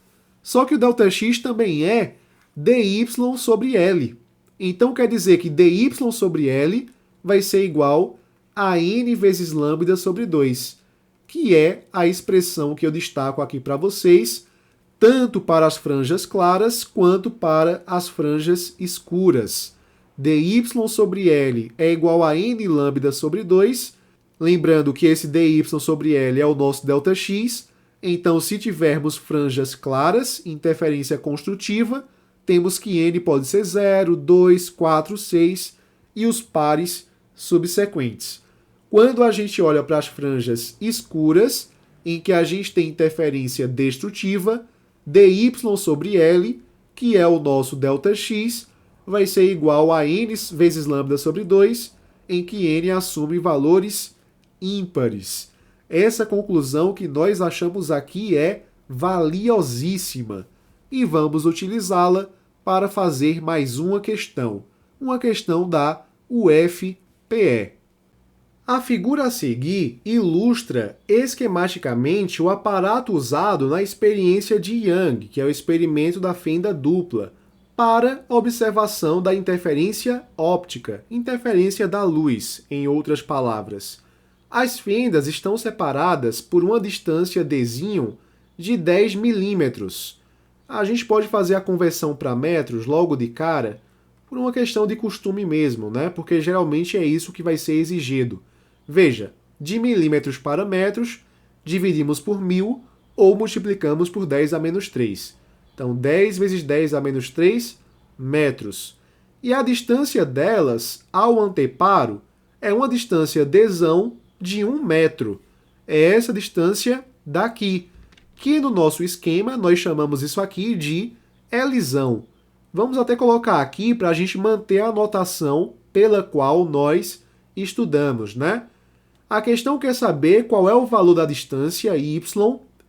Só que o ΔX também é dy sobre L. Então quer dizer que dy sobre L vai ser igual a n vezes lambda sobre 2, que é a expressão que eu destaco aqui para vocês, tanto para as franjas claras quanto para as franjas escuras. dy sobre L é igual a n lambda sobre 2, lembrando que esse dy sobre L é o nosso ΔX, então se tivermos franjas claras, interferência construtiva, temos que n pode ser 0, 2, 4, 6 e os pares subsequentes. Quando a gente olha para as franjas escuras, em que a gente tem interferência destrutiva, dy sobre L, que é o nosso ΔX, vai ser igual a n vezes lambda sobre 2, em que n assume valores ímpares. Essa conclusão que nós achamos aqui é valiosíssima e vamos utilizá-la para fazer mais uma questão da UFPE. A figura a seguir ilustra esquematicamente o aparato usado na experiência de Young, que é o experimento da fenda dupla, para observação da interferência óptica, interferência da luz, em outras palavras. As fendas estão separadas por uma distância dzinho de 10 milímetros. A gente pode fazer a conversão para metros logo de cara, por uma questão de costume mesmo, né? Porque geralmente é isso que vai ser exigido. Veja, de milímetros para metros, dividimos por 1000 ou multiplicamos por 10 a menos 3. Então, 10 vezes 10 a menos 3 metros. E a distância delas ao anteparo é uma distância dzão de 1 metro. É essa distância daqui, que no nosso esquema nós chamamos isso aqui de Lzão. Vamos até colocar aqui para a gente manter a notação pela qual nós estudamos, né? A questão quer saber qual é o valor da distância y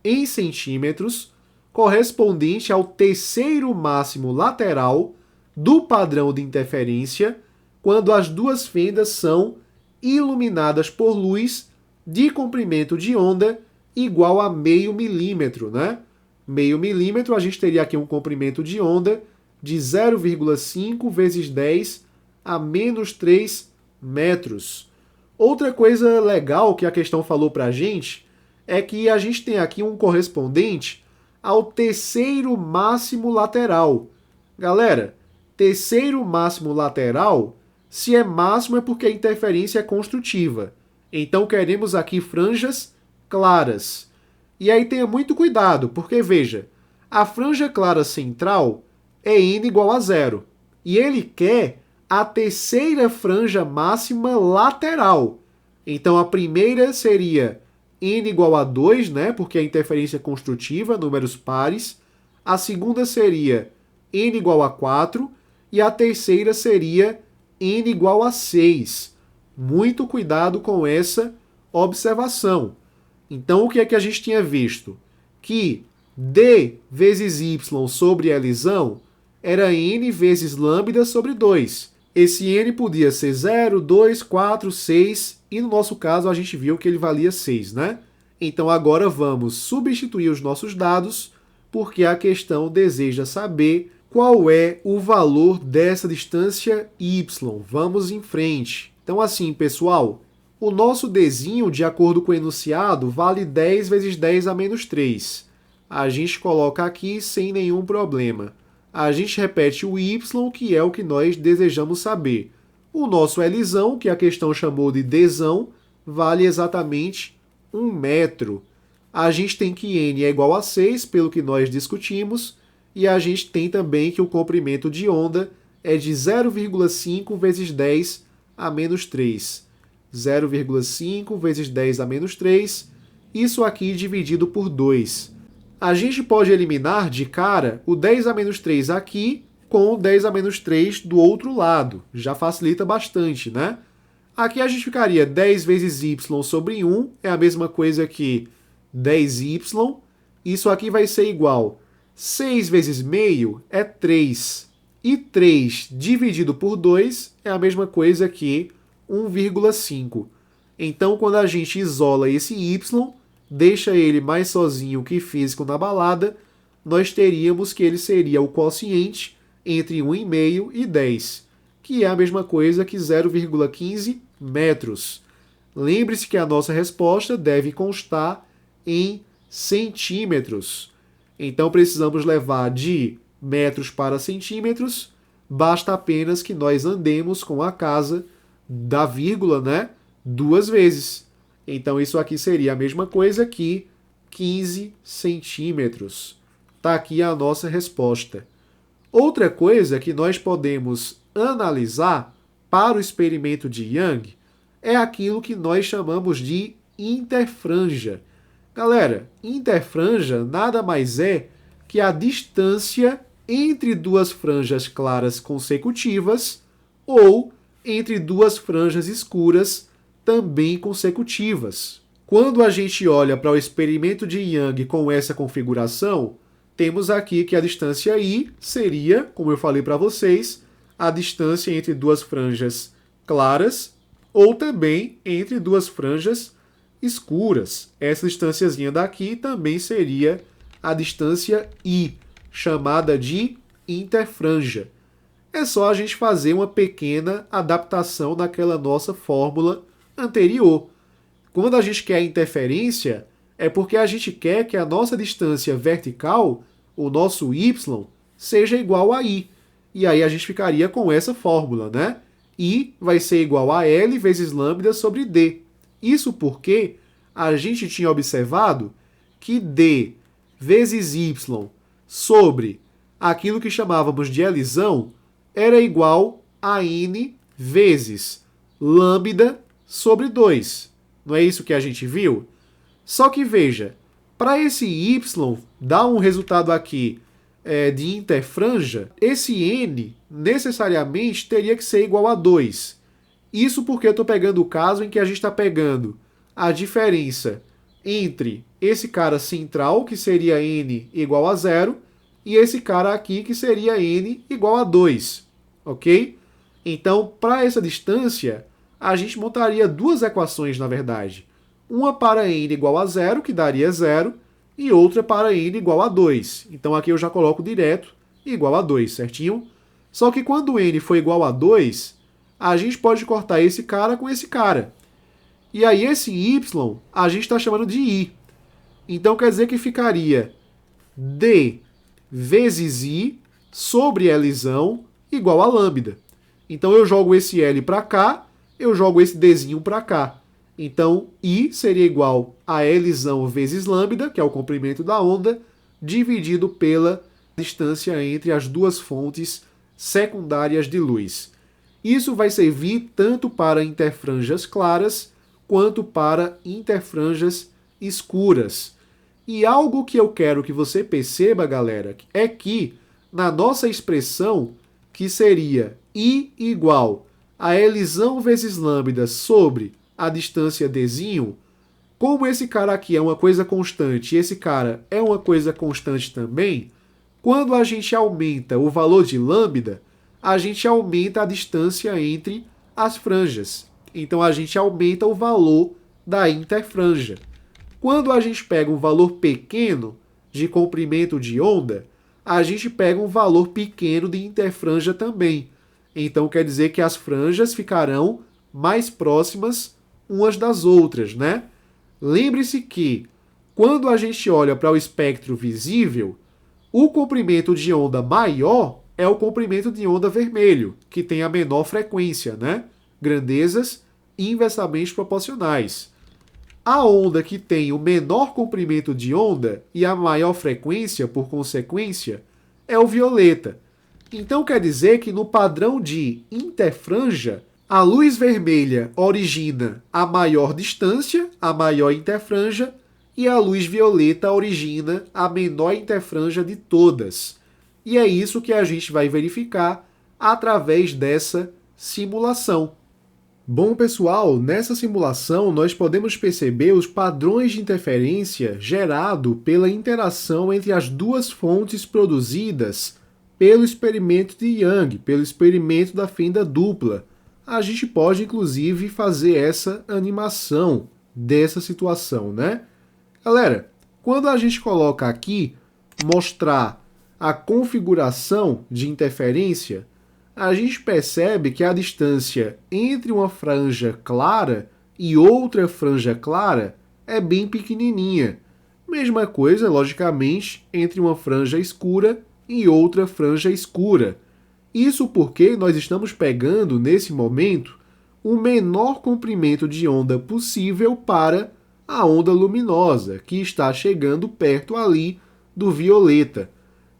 em centímetros correspondente ao terceiro máximo lateral do padrão de interferência quando as duas fendas são iluminadas por luz de comprimento de onda igual a meio milímetro, né? Meio milímetro, a gente teria aqui um comprimento de onda de 0,5 vezes 10 a menos 3 metros. Outra coisa legal que a questão falou para a gente é que a gente tem aqui um correspondente ao terceiro máximo lateral. Galera, terceiro máximo lateral, se é máximo é porque a interferência é construtiva. Então queremos aqui franjas claras. E aí tenha muito cuidado, porque veja, a franja clara central é n igual a 0. E ele quer a terceira franja máxima lateral. Então a primeira seria n igual a 2, né, porque a interferência é construtiva, números pares. A segunda seria n igual a 4 e a terceira seria n igual a 6. Muito cuidado com essa observação. Então, o que é que a gente tinha visto? Que d vezes y sobre Lzão era n vezes lambda sobre 2. Esse n podia ser 0, 2, 4, 6, e no nosso caso a gente viu que ele valia 6, né? Então agora vamos substituir os nossos dados, porque a questão deseja saber qual é o valor dessa distância y. Vamos em frente. Então assim, pessoal, o nosso dzinho, de acordo com o enunciado, vale 10 vezes 10 a menos 3. A gente coloca aqui sem nenhum problema. A gente repete o y, que é o que nós desejamos saber. O nosso Lzão, que a questão chamou de dzão, vale exatamente 1 metro. A gente tem que n é igual a 6, pelo que nós discutimos, e a gente tem também que o comprimento de onda é de 0,5 vezes 10 a menos 3. 0,5 vezes 10 a menos 3, isso aqui dividido por 2. A gente pode eliminar de cara o 10 a menos 3 aqui com o 10 a menos 3 do outro lado. Já facilita bastante, né? Aqui a gente ficaria 10 vezes y sobre 1, é a mesma coisa que 10y. Isso aqui vai ser igual 6 vezes meio é 3. E 3 dividido por 2 é a mesma coisa que 1,5. Então, quando a gente isola esse y, deixa ele mais sozinho que físico na balada, nós teríamos que ele seria o quociente entre 1,5 e 10, que é a mesma coisa que 0,15 metros. Lembre-se que a nossa resposta deve constar em centímetros. Então, precisamos levar de metros para centímetros, basta apenas que nós andemos com a casa da vírgula, né, 2 vezes. Então, isso aqui seria a mesma coisa que 15 centímetros. Está aqui a nossa resposta. Outra coisa que nós podemos analisar para o experimento de Young é aquilo que nós chamamos de interfranja. Galera, interfranja nada mais é que a distância entre duas franjas claras consecutivas ou entre duas franjas escuras também consecutivas. Quando a gente olha para o experimento de Young com essa configuração, temos aqui que a distância I seria, como eu falei para vocês, a distância entre duas franjas claras ou também entre duas franjas escuras. Essa distânciazinha daqui também seria a distância I, chamada de interfranja. É só a gente fazer uma pequena adaptação naquela nossa fórmula anterior. Quando a gente quer interferência, é porque a gente quer que a nossa distância vertical, o nosso y, seja igual a I. E aí a gente ficaria com essa fórmula, né? I vai ser igual a L vezes lambda sobre D. Isso porque a gente tinha observado que D vezes Y sobre aquilo que chamávamos de Lzão era igual a N vezes lambda sobre 2. Não é isso que a gente viu? Só que veja, para esse Y dar um resultado aqui de interfranja, esse N necessariamente teria que ser igual a 2. Isso porque eu estou pegando o caso em que a gente está pegando a diferença entre esse cara central, que seria N igual a 0, e esse cara aqui, que seria N igual a 2. Ok? Então, para essa distância, a gente montaria duas equações, na verdade. Uma para N igual a 0, que daria 0, e outra para N igual a 2. Então, aqui eu já coloco direto igual a 2, certinho? Só que quando N for igual a 2, a gente pode cortar esse cara com esse cara. E aí esse Y a gente está chamando de I. Então quer dizer que ficaria D vezes I sobre Lzão igual a lambda. Então eu jogo esse L para cá, eu jogo esse Dzinho para cá. Então I seria igual a Lzão vezes lambda, que é o comprimento da onda, dividido pela distância entre as duas fontes secundárias de luz. Isso vai servir tanto para interfranjas claras quanto para interfranjas escuras. E algo que eu quero que você perceba, galera, é que na nossa expressão, que seria I igual a Lzão vezes lambda sobre a distância Dzinho, como esse cara aqui é uma coisa constante e esse cara é uma coisa constante também, quando a gente aumenta o valor de lambda, a gente aumenta a distância entre as franjas. Então a gente aumenta o valor da interfranja. Quando a gente pega um valor pequeno de comprimento de onda, a gente pega um valor pequeno de interfranja também. Então quer dizer que as franjas ficarão mais próximas umas das outras, né? Lembre-se que quando a gente olha para o espectro visível, o comprimento de onda maior é o comprimento de onda vermelho, que tem a menor frequência, né? Grandezas inversamente proporcionais. A onda que tem o menor comprimento de onda e a maior frequência, por consequência, é o violeta. Então quer dizer que no padrão de interfranja, a luz vermelha origina a maior distância, a maior interfranja, e a luz violeta origina a menor interfranja de todas. E é isso que a gente vai verificar através dessa simulação. Bom, pessoal, nessa simulação nós podemos perceber os padrões de interferência gerados pela interação entre as duas fontes produzidas pelo experimento de Young, pelo experimento da fenda dupla. A gente pode, inclusive, fazer essa animação dessa situação, né? Galera, quando a gente coloca aqui, mostrar a configuração de interferência, a gente percebe que a distância entre uma franja clara e outra franja clara é bem pequenininha. Mesma coisa, logicamente, entre uma franja escura e outra franja escura. Isso porque nós estamos pegando, nesse momento, o menor comprimento de onda possível para a onda luminosa, que está chegando perto ali do violeta.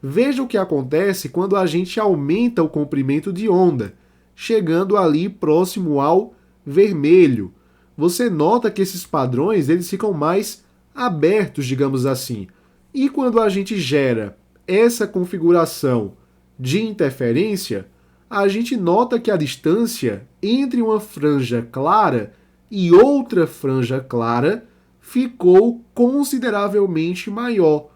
Veja o que acontece quando a gente aumenta o comprimento de onda, chegando ali próximo ao vermelho. Você nota que esses padrões eles ficam mais abertos, digamos assim. E quando a gente gera essa configuração de interferência, a gente nota que a distância entre uma franja clara e outra franja clara ficou consideravelmente maior.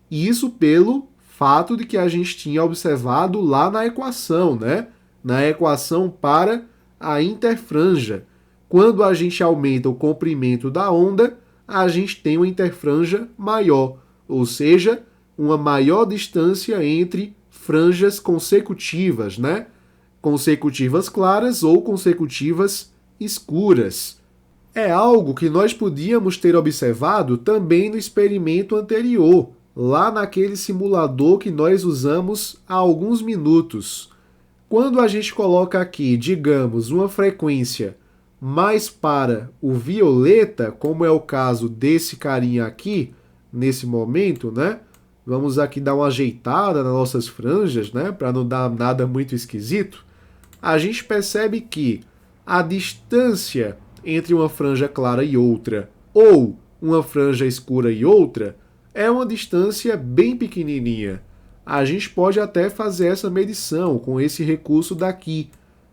Isso pelo fato de que a gente tinha observado lá na equação, né? Na equação para a interfranja. Quando a gente aumenta o comprimento da onda, a gente tem uma interfranja maior, ou seja, uma maior distância entre franjas consecutivas, né? Consecutivas claras ou consecutivas escuras. É algo que nós podíamos ter observado também no experimento anterior, lá naquele simulador que nós usamos há alguns minutos. Quando a gente coloca aqui, digamos, uma frequência mais para o violeta, como é o caso desse carinha aqui, nesse momento, né? Vamos aqui dar uma ajeitada nas nossas franjas, né? Para não dar nada muito esquisito. A gente percebe que a distância entre uma franja clara e outra, ou uma franja escura e outra, é uma distância bem pequenininha. A gente pode até fazer essa medição com esse recurso daqui.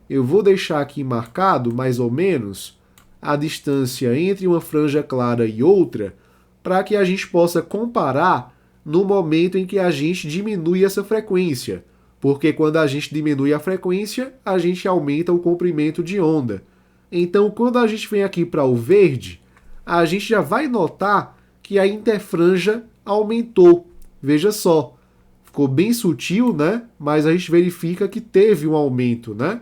Eu vou deixar aqui marcado, mais ou menos, a distância entre uma franja clara e outra, para que a gente possa comparar no momento em que a gente diminui essa frequência. Porque quando a gente diminui a frequência, a gente aumenta o comprimento de onda. Então, quando a gente vem aqui para o verde, a gente já vai notar que a interfranja aumentou. Veja só. Ficou bem sutil, né? Mas a gente verifica que teve um aumento, né?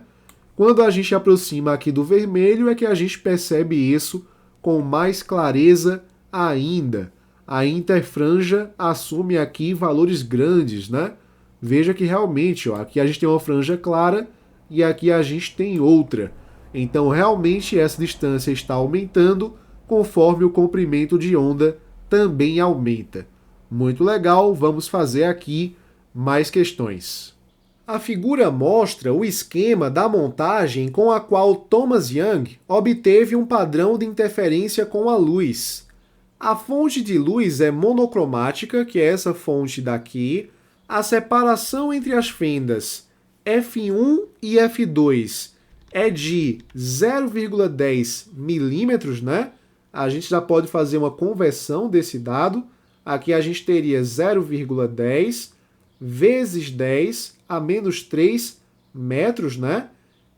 Quando a gente aproxima aqui do vermelho é que a gente percebe isso com mais clareza ainda. A interfranja assume aqui valores grandes, né? Veja que realmente, ó, aqui a gente tem uma franja clara e aqui a gente tem outra. Então, realmente, essa distância está aumentando conforme o comprimento de onda também aumenta. Muito legal, vamos fazer aqui mais questões. A figura mostra o esquema da montagem com a qual Thomas Young obteve um padrão de interferência com a luz. A fonte de luz é monocromática, que é essa fonte daqui. A separação entre as fendas F1 e F2 é de 0,10 milímetros, né? A gente já pode fazer uma conversão desse dado. Aqui a gente teria 0,10 vezes 10 a menos 3 metros, né?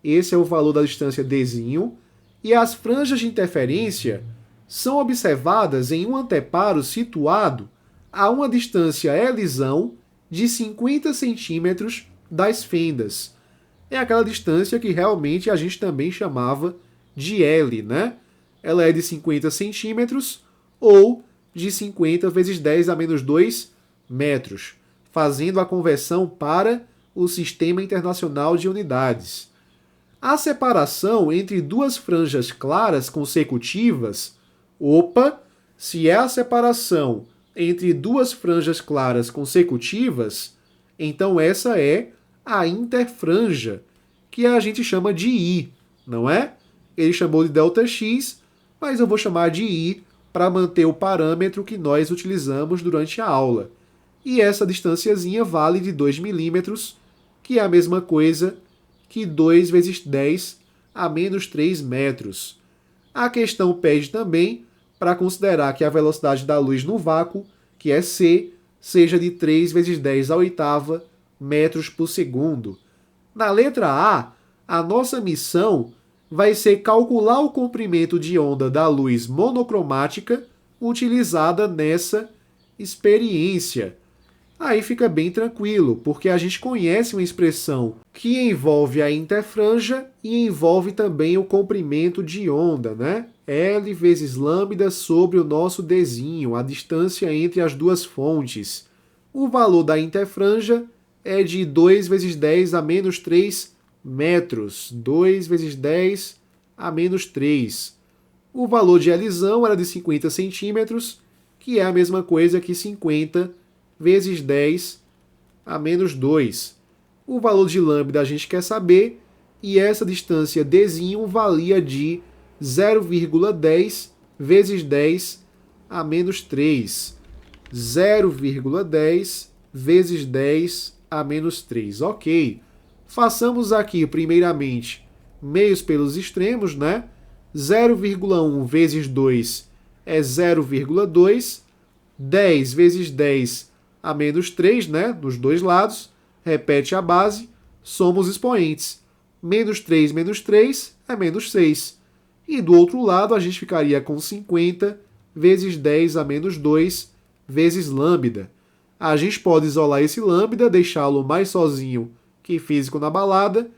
Esse é o valor da distância Dzinho. E as franjas de interferência são observadas em um anteparo situado a uma distância Lzão de 50 centímetros das fendas. É aquela distância que realmente a gente também chamava de L, né? Ela é de 50 centímetros ou de 50 vezes 10 a menos 2 metros, fazendo a conversão para o Sistema Internacional de Unidades. A separação entre duas franjas claras consecutivas, se é a separação entre duas franjas claras consecutivas, então essa é a interfranja, que a gente chama de I, não é? Ele chamou de ΔX, mas eu vou chamar de I para manter o parâmetro que nós utilizamos durante a aula. E essa distânciazinha vale de 2 milímetros, que é a mesma coisa que 2 vezes 10 a menos 3 metros. A questão pede também para considerar que a velocidade da luz no vácuo, que é c, seja de 3 vezes 10 à oitava metros por segundo. Na letra A, a nossa missão vai ser calcular o comprimento de onda da luz monocromática utilizada nessa experiência. Aí fica bem tranquilo, porque a gente conhece uma expressão que envolve a interfranja e envolve também o comprimento de onda, né? L vezes lambda sobre o nosso Dzinho, a distância entre as duas fontes. O valor da interfranja é de 2 vezes 10 a menos 3 metros. 2 vezes 10 a menos 3. O valor de Lzão era de 50 centímetros, que é a mesma coisa que 50 vezes 10 a menos 2. O valor de lambda a gente quer saber, e essa distância Dzinho valia de 0,10 vezes 10 a menos 3. 0,10 vezes 10 a menos 3. Ok. Façamos aqui, primeiramente, meios pelos extremos, né? 0,1 vezes 2 é 0,2. 10 vezes 10 a menos 3, né? Dos dois lados. Repete a base. Somos expoentes. Menos 3 é menos 6. E do outro lado, a gente ficaria com 50 vezes 10 a menos 2 vezes lambda. A gente pode isolar esse lambda, deixá-lo mais sozinho que físico na balada.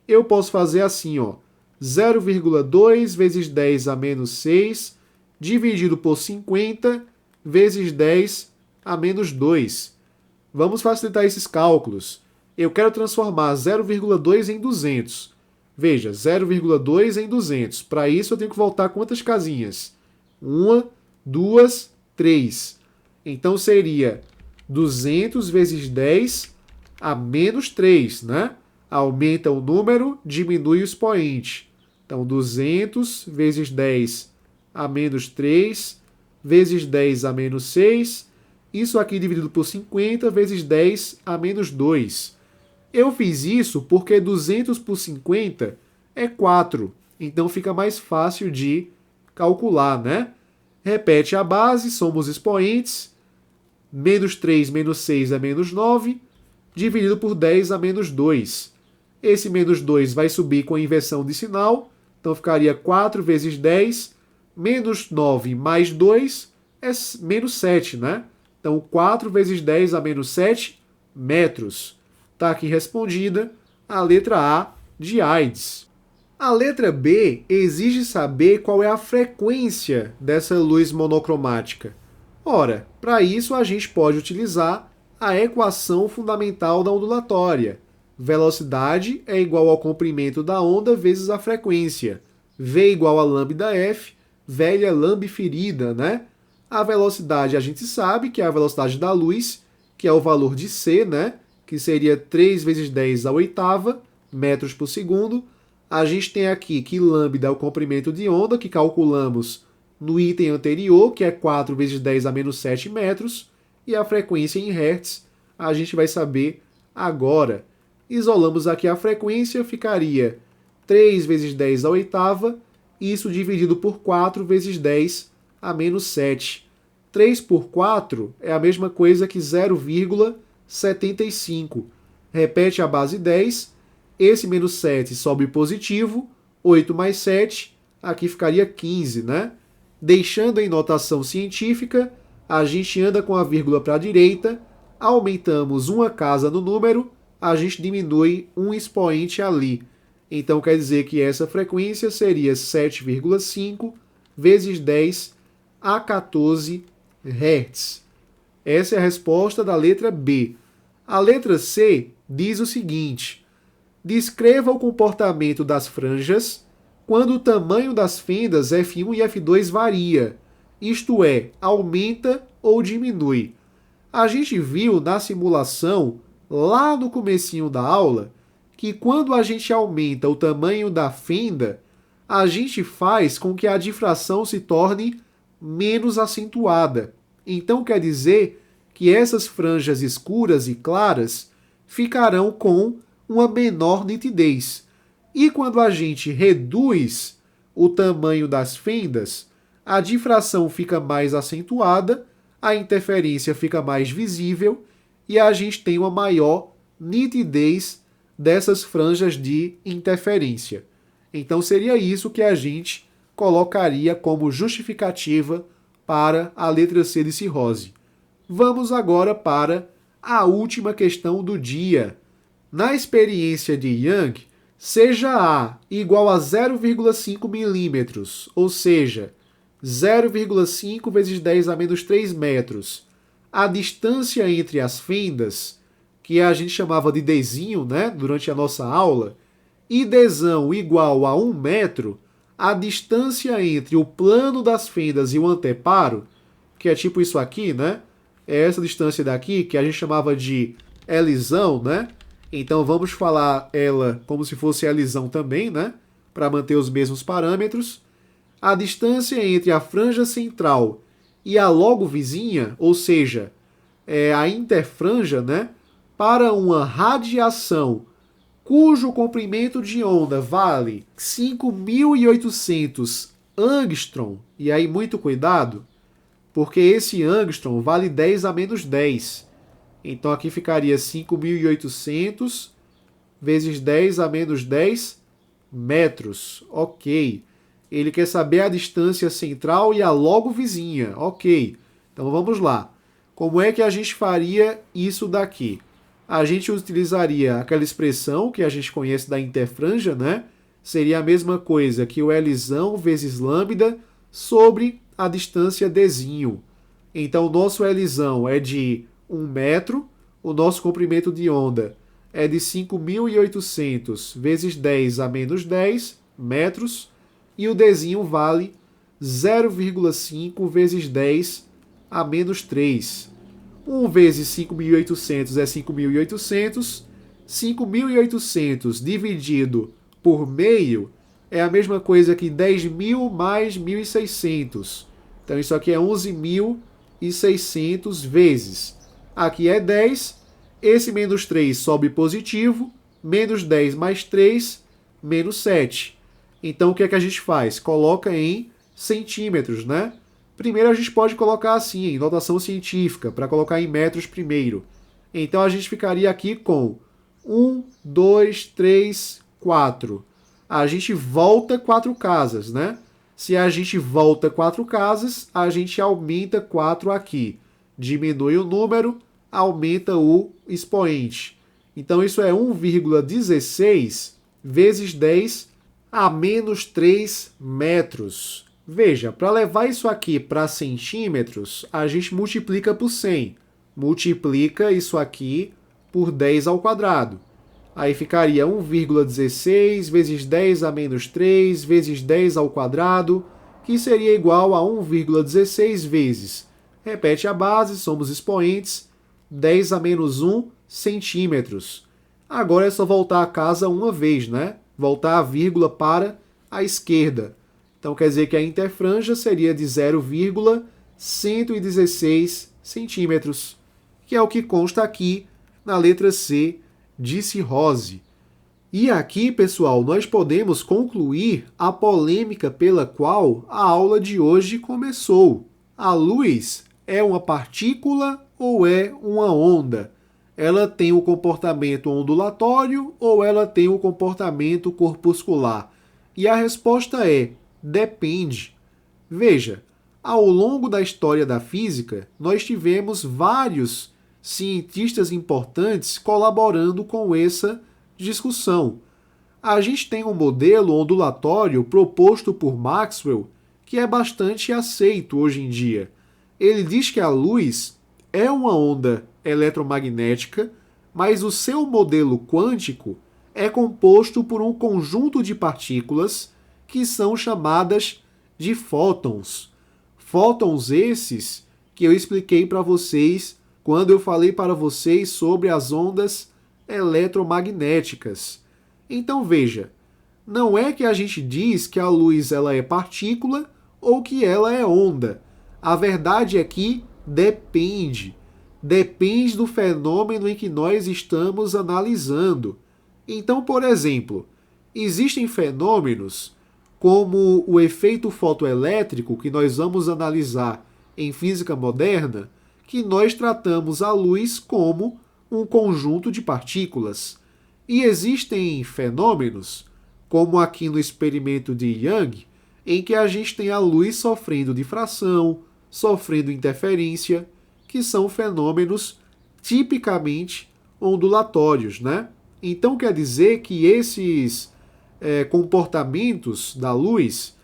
Eu posso fazer assim, ó. 0,2 vezes 10 a menos 6 dividido por 50 vezes 10 a menos 2. Vamos facilitar esses cálculos. Eu quero transformar 0,2 em 200. Veja, 0,2 em 200. Para isso, eu tenho que voltar quantas casinhas? 1, 2, 3. Então, seria 200 vezes 10 a menos 3, né? Aumenta o número, diminui o expoente. Então, 200 vezes 10 a menos 3, vezes 10 a menos 6. Isso aqui dividido por 50 vezes 10 a menos 2. Eu fiz isso porque 200 por 50 é 4. Então fica mais fácil de calcular, né? Repete a base, somos expoentes. Menos 3 menos 6 é menos 9. Dividido por 10 a menos 2. Esse menos 2 vai subir com a inversão de sinal. Então ficaria 4 vezes 10. Menos 9 mais 2 é menos 7, né? Então 4 vezes 10 a menos 7 metros. Está aqui respondida a letra A de AIDS. A letra B exige saber qual é a frequência dessa luz monocromática. Ora, para isso a gente pode utilizar a equação fundamental da ondulatória. Velocidade é igual ao comprimento da onda vezes a frequência. V igual a lambda F, velha lambiferida, né? A velocidade a gente sabe que é a velocidade da luz, que é o valor de C, né? Que seria 3 vezes 10 à oitava metros por segundo. A gente tem aqui que lambda é o comprimento de onda, que calculamos no item anterior, que é 4 vezes 10 a menos 7 metros. E a frequência em hertz a gente vai saber agora. Isolamos aqui a frequência, ficaria 3 vezes 10 à oitava, isso dividido por 4 vezes 10 a menos 7. 3 por 4 é a mesma coisa que 0,75. Repete a base 10, esse menos 7 sobe positivo, 8 mais 7, aqui ficaria 15, né? Deixando em notação científica, a gente anda com a vírgula para a direita, aumentamos uma casa no número, a gente diminui um expoente ali. Então quer dizer que essa frequência seria 7,5 vezes 10 a 14 Hz. Essa é a resposta da letra B. A letra C diz o seguinte: descreva o comportamento das franjas quando o tamanho das fendas F1 e F2 varia, isto é, aumenta ou diminui. A gente viu na simulação, lá no comecinho da aula, que quando a gente aumenta o tamanho da fenda, a gente faz com que a difração se torne menos acentuada. Então quer dizer que essas franjas escuras e claras ficarão com uma menor nitidez. E quando a gente reduz o tamanho das fendas, a difração fica mais acentuada, a interferência fica mais visível e a gente tem uma maior nitidez dessas franjas de interferência. Então seria isso que a gente colocaria como justificativa para a letra C de cirrose. Vamos agora para a última questão do dia. Na experiência de Young, seja A igual a 0,5 milímetros, ou seja, 0,5 vezes 10 a menos 3 metros, a distância entre as fendas, que a gente chamava de Dzinho, né, durante a nossa aula, e Dzão igual a 1 metro, a distância entre o plano das fendas e o anteparo, que é tipo isso aqui, né? É essa distância daqui, que a gente chamava de Lzão, né? Então vamos falar ela como se fosse Lzão também, né? Para manter os mesmos parâmetros. A distância entre a franja central e a logo vizinha, ou seja, a interfranja, né? Para uma radiação cujo comprimento de onda vale 5.800 angstrom, e aí muito cuidado, porque esse angstrom vale 10 a menos 10. Então aqui ficaria 5.800 vezes 10 a menos 10 metros. Ok. Ele quer saber a distância central e a logo vizinha. Ok. Então vamos lá. Como é que a gente faria isso daqui? A gente utilizaria aquela expressão que a gente conhece da interfranja, né? Seria a mesma coisa que o Lzão vezes lambda sobre a distância Dzinho. Então, o nosso Lzão é de 1 metro, o nosso comprimento de onda é de 5.800 vezes 10 a menos 10 metros, e o Dzinho vale 0,5 vezes 10 a menos 3. 1 vezes 5.800 é 5.800. 5.800 dividido por meio é a mesma coisa que 10.000 mais 1.600. Então isso aqui é 11.600 vezes. Aqui é 10. Esse menos 3 sobe positivo. Menos 10 mais 3, menos 7. Então o que é que a gente faz? Coloca em centímetros, né? Primeiro a gente pode colocar assim, em notação científica, para colocar em metros primeiro. Então a gente ficaria aqui com 1, 2, 3, 4. A gente volta 4 casas, né? Se a gente volta 4 casas, a gente aumenta 4 aqui. Diminui o número, aumenta o expoente. Então isso é 1,16 vezes 10 a menos 3 metros. Veja, para levar isso aqui para centímetros, a gente multiplica por 100. Multiplica isso aqui por 10 ao quadrado. Aí ficaria 1,16 vezes 10 a menos 3 vezes 10 ao quadrado, que seria igual a 1,16 vezes. Repete a base, somos expoentes, 10 a menos 1 centímetros. Agora é só voltar a casa uma vez, né? Voltar a vírgula para a esquerda. Então quer dizer que a interfranja seria de 0,116 centímetros, que é o que consta aqui na letra C de cirrose. E aqui, pessoal, nós podemos concluir a polêmica pela qual a aula de hoje começou. A luz é uma partícula ou é uma onda? Ela tem o comportamento ondulatório ou ela tem o comportamento corpuscular? E a resposta é: depende. Veja, ao longo da história da física, nós tivemos vários cientistas importantes colaborando com essa discussão. A gente tem um modelo ondulatório proposto por Maxwell que é bastante aceito hoje em dia. Ele diz que a luz é uma onda eletromagnética, mas o seu modelo quântico é composto por um conjunto de partículas que são chamadas de fótons. Fótons esses que eu expliquei para vocês quando eu falei para vocês sobre as ondas eletromagnéticas. Então veja, não é que a gente diz que a luz ela é partícula ou que ela é onda. A verdade é que depende. Depende do fenômeno em que nós estamos analisando. Então, por exemplo, existem fenômenos como o efeito fotoelétrico, que nós vamos analisar em física moderna, que nós tratamos a luz como um conjunto de partículas. E existem fenômenos, como aqui no experimento de Young, em que a gente tem a luz sofrendo difração, sofrendo interferência, que são fenômenos tipicamente ondulatórios, né? Então quer dizer que esses comportamentos da luz,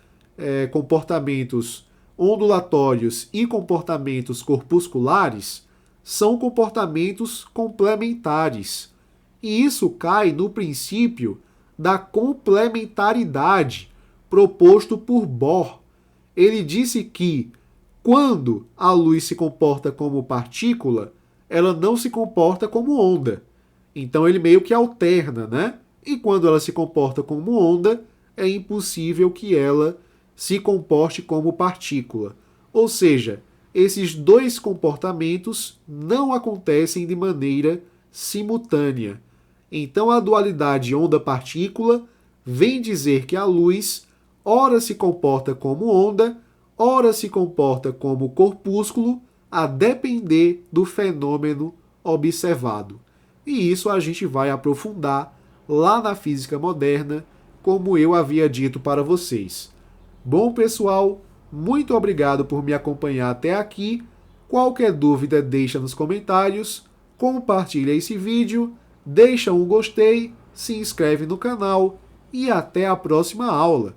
comportamentos ondulatórios e comportamentos corpusculares, são comportamentos complementares. E isso cai no princípio da complementaridade proposto por Bohr. Ele disse que, quando a luz se comporta como partícula, ela não se comporta como onda. Então ele meio que alterna, né? E quando ela se comporta como onda, é impossível que ela se comporte como partícula. Ou seja, esses dois comportamentos não acontecem de maneira simultânea. Então a dualidade onda-partícula vem dizer que a luz ora se comporta como onda, ora se comporta como corpúsculo, a depender do fenômeno observado. E isso a gente vai aprofundar lá na física moderna, como eu havia dito para vocês. Bom, pessoal, muito obrigado por me acompanhar até aqui. Qualquer dúvida, deixa nos comentários, compartilha esse vídeo, deixa um gostei, se inscreve no canal e até a próxima aula.